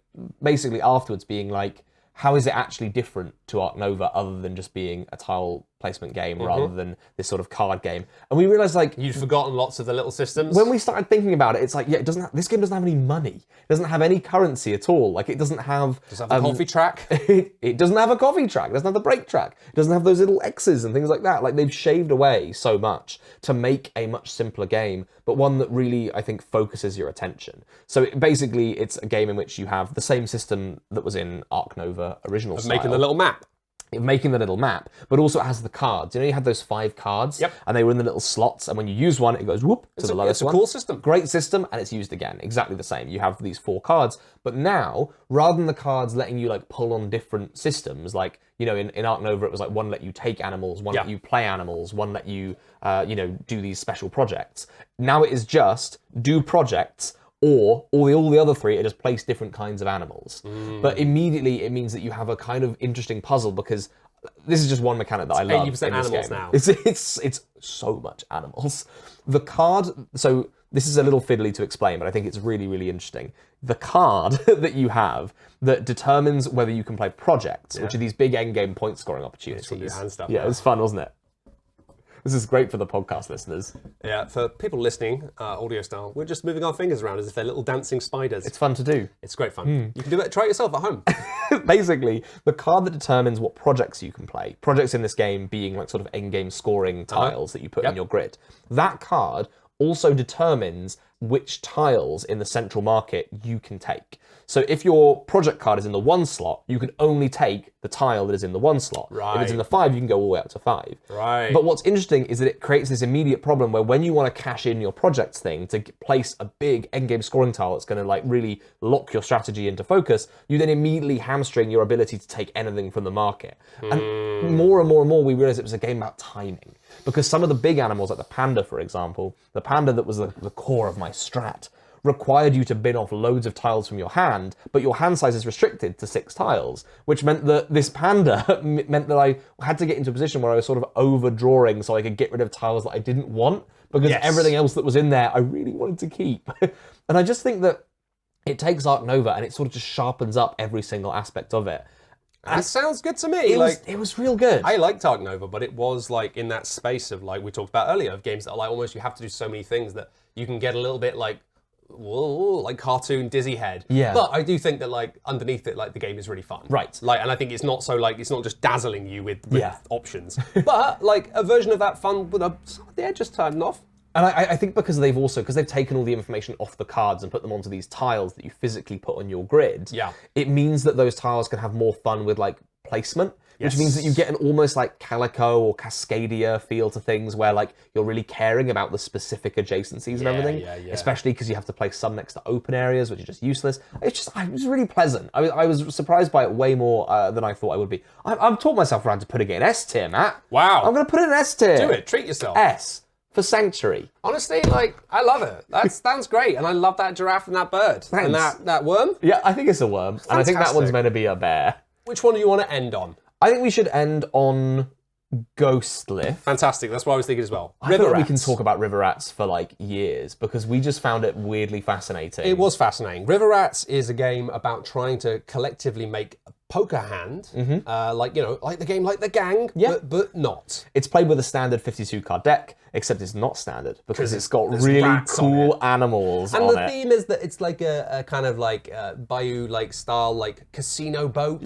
basically afterwards being like, how is it actually different to Ark Nova other than just being a tile placement game rather than this sort of card game? And we realized, like, you'd forgotten lots of the little systems. When we started thinking about it, it's like, yeah, this game doesn't have any money. It doesn't have any currency at all. Like, it doesn't have... Does it have the coffee track? It doesn't have a coffee track. It doesn't have the break track. It doesn't have those little X's and things like that. Like, they've shaved away so much to make a much simpler game, but one that really, I think, focuses your attention. So basically, it's a game in which you have the same system that was in Ark Nova original style. Making the little map. Making the little map, but also it has the cards. You know, you had those 5 cards, and they were in the little slots, and when you use one, it goes whoop to the lowest one. It's a cool system. Great system, and it's used again, exactly the same. You have these 4 cards, but now, rather than the cards letting you like pull on different systems, like, you know, in Ark Nova, it was like one let you take animals, one let you play animals, one let you, you know, do these special projects. Now it is just do projects, or all the other 3 are just place different kinds of animals. But immediately it means that you have a kind of interesting puzzle, because this is just one mechanic that I love. 80% animals now. It's so much animals. The card, so this is a little fiddly to explain, but I think it's really, really interesting. The card that you have that determines whether you can play projects, which are these big endgame point scoring opportunities. Your hand stuff yeah, it's fun, wasn't it? This is great for the podcast listeners. Yeah, for people listening, audio style, we're just moving our fingers around as if they're little dancing spiders. It's fun to do. It's great fun. You can do it, try it yourself at home. Basically, the card that determines what projects you can play, projects in this game being like sort of end-game scoring tiles that you put in your grid, that card also determines which tiles in the central market you can take. So if your project card is in the 1 slot, you can only take the tile that is in the 1 slot. Right. If it's in the 5, you can go all the way up to 5. Right. But what's interesting is that it creates this immediate problem where when you want to cash in your projects thing to place a big endgame scoring tile that's going to like really lock your strategy into focus, you then immediately hamstring your ability to take anything from the market. And more and more we realized it was a game about timing. Because some of the big animals, like the panda, for example, the panda that was the core of my strat, required you to bin off loads of tiles from your hand, but your hand size is restricted to 6 tiles, which meant that this panda meant that I had to get into a position where I was sort of overdrawing so I could get rid of tiles that I didn't want, because everything else that was in there I really wanted to keep. And I just think that it takes Ark Nova and it sort of just sharpens up every single aspect of it. That sounds good to me. It was real good. I liked Ark Nova, but it was like in that space of like we talked about earlier, of games that are like almost you have to do so many things that you can get a little bit like, whoa, like cartoon dizzy head. Yeah. But I do think that like underneath it, like the game is really fun. Right. Like, and I think it's not so like it's not just dazzling you with options, but like a version of that fun with some of the edges turned off. And I think because they've taken all the information off the cards and put them onto these tiles that you physically put on your grid, it means that those tiles can have more fun with like placement, which means that you get an almost like Calico or Cascadia feel to things where like you're really caring about the specific adjacencies and everything, especially because you have to place some next to open areas, which are just useless. It was really pleasant. I was surprised by it way more than I thought I would be. I've taught myself around to putting it in S tier, Matt. Wow. I'm going to put it in S tier. Do it. Treat yourself. S. For Sanctuary. Honestly, like, I love it. That sounds great. And I love that giraffe and that bird. Thanks. And that worm. Yeah, I think it's a worm. Fantastic. And I think that one's meant to be a bear. Which one do you want to end on? I think we should end on Ghostlift. Fantastic. That's what I was thinking as well. I feel like we can talk about river rats for like years because we just found it weirdly fascinating. It was fascinating. River Rats is a game about trying to collectively make a poker hand, like, you know, like the game like The Gang, but not. It's played with a standard 52 card deck, except it's not standard because it's got really cool animals on it. And the theme is that it's like a kind of like Bayou like style like casino boat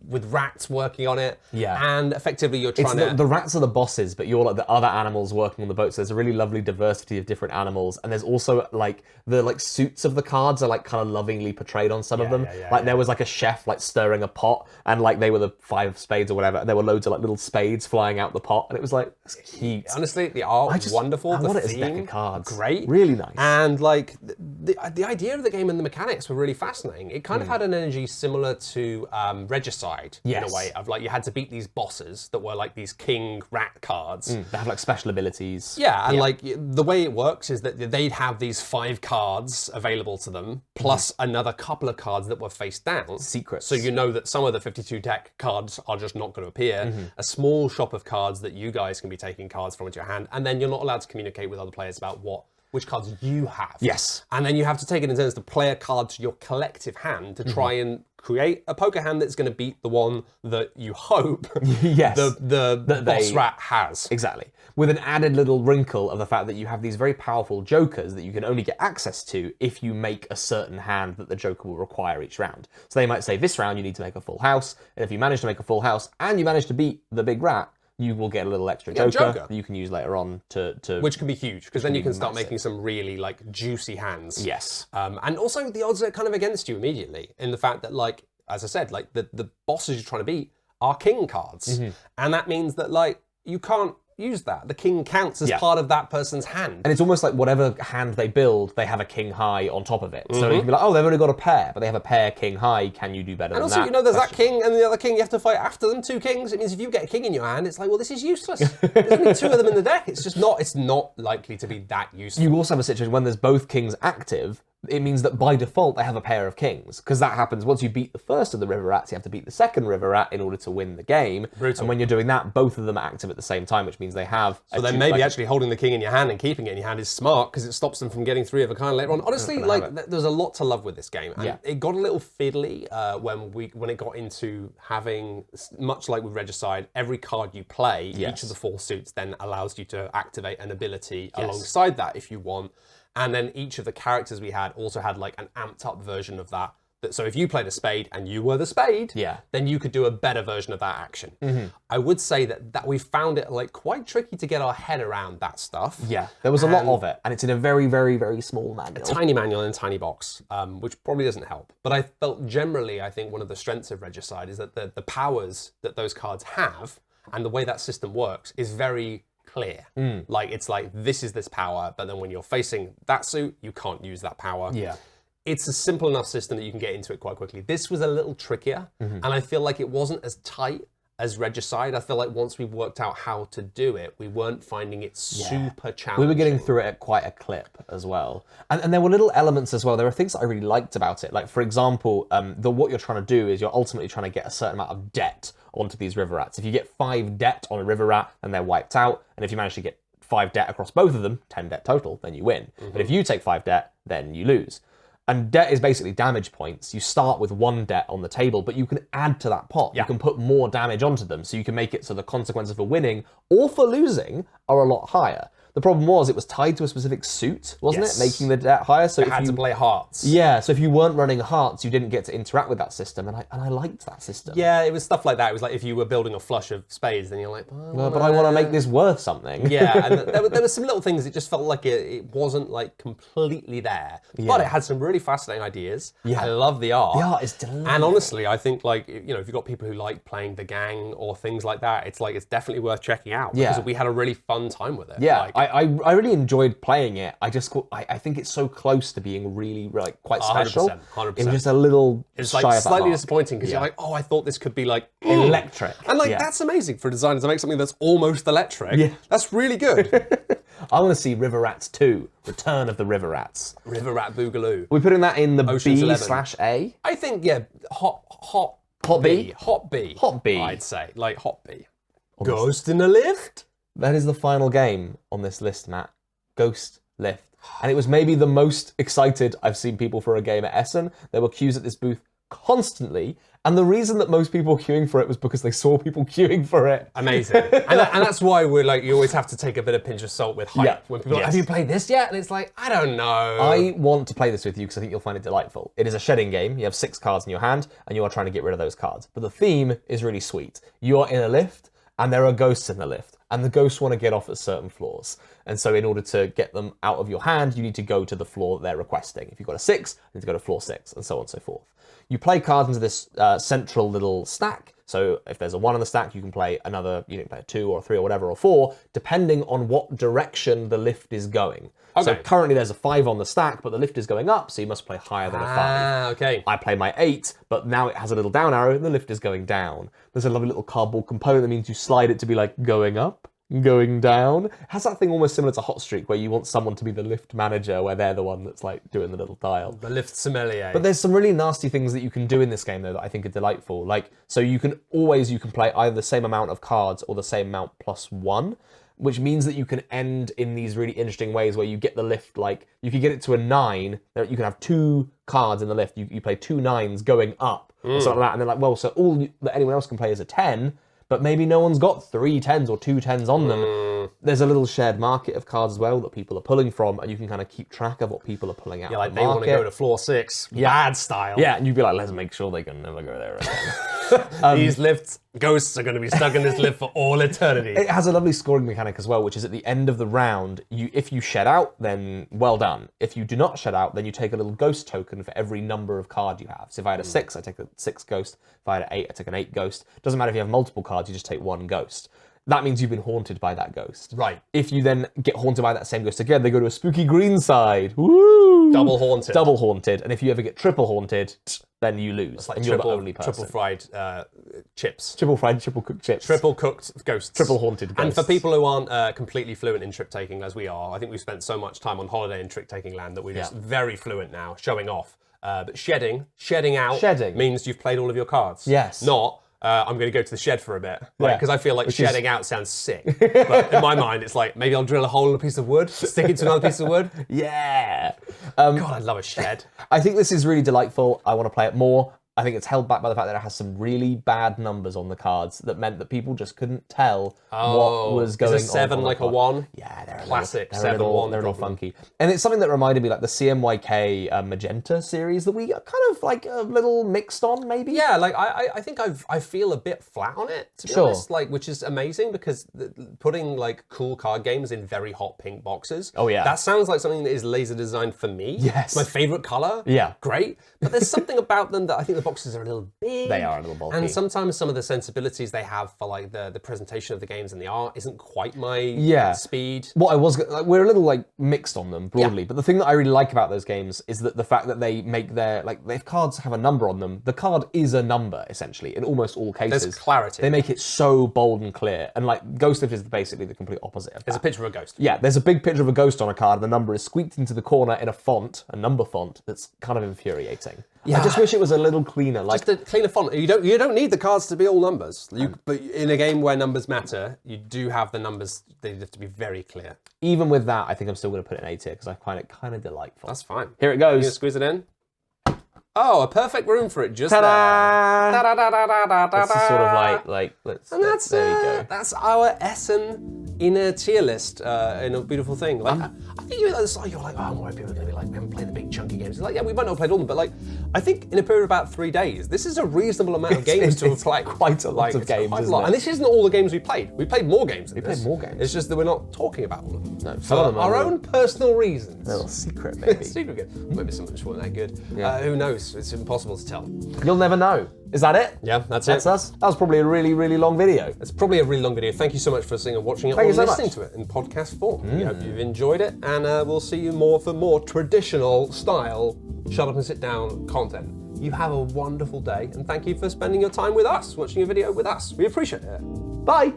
with rats working on it. Yeah. And effectively you're trying to... The rats are the bosses, but you're like the other animals working on the boat. So there's a really lovely diversity of different animals. And there's also like the like suits of the cards are like kind of lovingly portrayed on some of them. There was like a chef like stirring a pot and like they were the 5 of spades or whatever. And there were loads of like little spades flying out the pot. And it was like, that's cute. Honestly, the art was wonderful. I want the it as a deck theme, of cards. Great. Really nice. And like the idea of the game and the mechanics were really fascinating. It kind of had an energy similar to Regicide. Regicide in a way of like you had to beat these bosses that were like these king rat cards. They have like special abilities. Yeah, and like the way it works is that they'd have these 5 cards available to them, plus another couple of cards that were face down. Secrets. So you know that some of the 52 deck cards are just not going to appear. A small shop of cards that you guys can be taking cards from into your hand, and then you're not allowed to communicate with other players about which cards you have. Yes. And then you have to take it in turns to play a card to your collective hand to try and create a poker hand that's going to beat the one that you hope the boss rat has. Exactly. With an added little wrinkle of the fact that you have these very powerful jokers that you can only get access to if you make a certain hand that the joker will require each round. So they might say, this round you need to make a full house, and if you manage to make a full house and you manage to beat the big rat, you will get a little extra joker that you can use later on to which can be huge, because then you can start making some really like juicy hands. Yes. And also the odds are kind of against you immediately in the fact that, like, as I said, like the bosses you're trying to beat are king cards. And that means that like you can't use that. The king counts as part of that person's hand. And it's almost like whatever hand they build, they have a king high on top of it. So you can be like, oh, they've only got a pair, but they have a pair king high. Can you do better than that? And also, you know, there's that king and the other king, you have to fight after them, 2 kings. It means if you get a king in your hand, it's like, well, this is useless. There's only 2 of them in the deck. It's just not, it's not likely to be that useful. You also have a situation when there's both kings active, it means that by default they have a pair of kings, because that happens once you beat the first of the river rats, you have to beat the second river rat in order to win the game. Brutal. And when you're doing that, both of them are active at the same time, which means they have... So then maybe actually holding the king in your hand and keeping it in your hand is smart, because it stops them from getting 3 of a kind later on. Honestly, like, there's a lot to love with this game. And it got a little fiddly when it got into having, much like with Regicide, every card you play, each of the 4 suits then allows you to activate an ability alongside that if you want. And then each of the characters we had also had like an amped up version of that. So if you played a spade and you were the spade, then you could do a better version of that action. I would say that we found it like quite tricky to get our head around that stuff. Yeah, there was a lot of it, and it's in a very, very, very small manual. A tiny manual in a tiny box, which probably doesn't help. But I felt generally, I think one of the strengths of Regicide is that the powers that those cards have and the way that system works is very clear. Like, it's like, this is this power, but then when you're facing that suit, you can't use that power. Yeah. It's a simple enough system that you can get into it quite quickly. This was a little trickier, and I feel like it wasn't as tight as Regicide. I feel like once we worked out how to do it, we weren't finding it super challenging. We were getting through it at quite a clip as well. And there were little elements as well. There were things that I really liked about it. Like, for example, what you're trying to do is you're ultimately trying to get a certain amount of debt onto these river rats. If you get 5 debt on a river rat, then they're wiped out. And if you manage to get 5 debt across both of them, 10 debt total, then you win. But if you take 5 debt, then you lose. And debt is basically damage points. You start with 1 debt on the table, but you can add to that pot. You can put more damage onto them, so you can make it so the consequences for winning or for losing are a lot higher. The problem was it was tied to a specific suit, wasn't it? Making the debt higher. So you had to play hearts. Yeah, so if you weren't running hearts, you didn't get to interact with that system, and I liked that system. Yeah, it was stuff like that. It was like if you were building a flush of spades, then you're like, but I want to make this worth something. Yeah, and there were some little things. It just felt like it wasn't like completely there, but it had some really fascinating ideas. Yeah, I love the art. The art is delightful. And honestly, I think like, you know, if you've got people who like playing the gang or things like that, it's like it's definitely worth checking out because we had a really fun time with it. Yeah, like, I really enjoyed playing it. I think it's so close to being really like quite special. 100%. It was just a little it's like slightly disappointing because you're like, oh, I thought this could be like electric. And like that's amazing for designers to make something that's almost electric. Yeah. That's really good. I want to see River Rats 2, Return of the River Rats. River Rat Boogaloo. We're putting that in the Ocean's B/A? I think, yeah, hot B? Hot B. Hot B. I'd say, like hot B. Ghost in a lift? That is the final game on this list, Matt. Ghost Lift. And it was maybe the most excited I've seen people for a game at Essen. There were queues at this booth constantly, and the reason that most people were queuing for it was because they saw people queuing for it. Amazing. and that's why we're like, you always have to take a bit of pinch of salt with hype. Yeah. When people are like, have you played this yet? And it's like, I don't know. I want to play this with you because I think you'll find it delightful. It is a shedding game. You have 6 cards in your hand, and you are trying to get rid of those cards. But the theme is really sweet. You are in a lift, and there are ghosts in the lift, and the ghosts want to get off at certain floors. And so in order to get them out of your hand, you need to go to the floor that they're requesting. If you've got a 6, you need to go to floor 6, and so on and so forth. You play cards into this central little stack. So if there's a 1 on the stack, you can play another, you can play a 2 or a 3 or whatever, or 4, depending on what direction the lift is going. Okay. So currently there's a 5 on the stack, but the lift is going up, so you must play higher than a 5. Ah, okay. I play my 8, but now it has a little down arrow and the lift is going down. There's a lovely little cardboard component that means you slide it to be like going up, going down. It has that thing almost similar to Hot Streak where you want someone to be the lift manager where they're the one that's like doing the little dial. The lift sommelier. But there's some really nasty things that you can do in this game though that I think are delightful. Like, so you can play either the same amount of cards or the same amount plus 1. Which means that you can end in these really interesting ways where you get the lift, like, you can get it to a 9, you can have 2 cards in the lift, you play 2 9s going up, or something like that, and they're like, well, so all that anyone else can play is a 10, but maybe no one's got 3 10s or 2 10s on them. There's a little shared market of cards as well that people are pulling from, and you can kind of keep track of what people are pulling out. Yeah, like of the they market. want to go to floor 6, bad style. Yeah, and you'd be like, let's make sure they can never go there again. These lifts, ghosts are going to be stuck in this lift for all eternity. It has a lovely scoring mechanic as well, which is at the end of the round, if you shed out, then well done. If you do not shed out, then you take a little ghost token for every number of card you have. So if I had a 6, I take a 6 ghost. If I had an 8, I take an 8 ghost. Doesn't matter if you have multiple cards, you just take 1 ghost. That means you've been haunted by that ghost. Right. If you then get haunted by that same ghost again, they go to a spooky green side. Woo! Double haunted. Double haunted. And if you ever get triple haunted, then you lose. It's like and you're the only person. triple fried chips. Triple fried, triple cooked chips. Triple cooked ghosts. Triple haunted ghosts. And for people who aren't completely fluent in trick taking as we are, I think we've spent so much time on holiday in trick taking land that we're just very fluent now, showing off. But shedding out means you've played all of your cards. Yes. Not, I'm going to go to the shed for a bit. Because I feel like shedding out sounds sick. But in my mind, it's like, maybe I'll drill a hole in a piece of wood, stick it to another piece of wood. Yeah. God, I love a shed. I think this is really delightful. I want to play it more. I think it's held back by the fact that it has some really bad numbers on the cards that meant that people just couldn't tell what was going on. Is a 7 like a 1? Yeah, they're classic. They're a little funky. And it's something that reminded me like the CMYK Magenta series that we are kind of like a little mixed on, maybe. Yeah, like I think I feel a bit flat on it, to be honest. Like, which is amazing because putting like cool card games in very hot pink boxes. Oh yeah. That sounds like something that is laser designed for me. Yes. It's my favorite color. Yeah. Great. But there's something about them that I think the boxes are a little big. They are a little bulky. And sometimes some of the sensibilities they have for like the presentation of the games and the art isn't quite my speed. What I was like, we're a little like mixed on them broadly, but the thing that I really like about those games is that the fact that they make their like if cards have a number on them, the card is a number essentially in almost all cases. There's clarity. They make it so bold and clear, and like Ghost Lift is basically the complete opposite of that. There's a picture of a ghost. Yeah, there's a big picture of a ghost on a card, and the number is squeaked into the corner in a number font that's kind of infuriating. Yeah. I just wish it was a little cleaner. Like just a cleaner font. You don't need the cards to be all numbers. But in a game where numbers matter, you do have the numbers. They have to be very clear. Even with that, I think I'm still going to put it in A tier because I find it kind of delightful. That's fine. Here it goes. You gonna squeeze it in? Oh, a perfect room for it just Ta-da! there. Da-da-da-da-da-da-da. This is sort of like there we go. That's our Essen in a tier list in a beautiful thing. Like I think you're like, oh, more people are going to be like, we haven't played the big chunky games. It's like, yeah, we might not have played all of them, but like, I think in a period of about 3 days, this is a reasonable amount of games to have played. Quite a lot of games, isn't it? And this isn't all the games we played. We played more games than We played more games. It's just that we're not talking about all of them. No, For our own personal reasons. A little secret, maybe. Secret good. Maybe some of them weren't that good. Yeah. Who knows? It's impossible to tell. You'll never know. Is that it? Yeah, that's That's it. us. That was probably a really, really long video. It's probably a really long video. Thank you so much for seeing and watching it Thank or you so listening much. to it in podcast form. We hope you've enjoyed it, and we'll see you more for more traditional style shut up and sit down content. You have a wonderful day, and thank you for spending your time with us, watching a video with us. We appreciate it. Bye.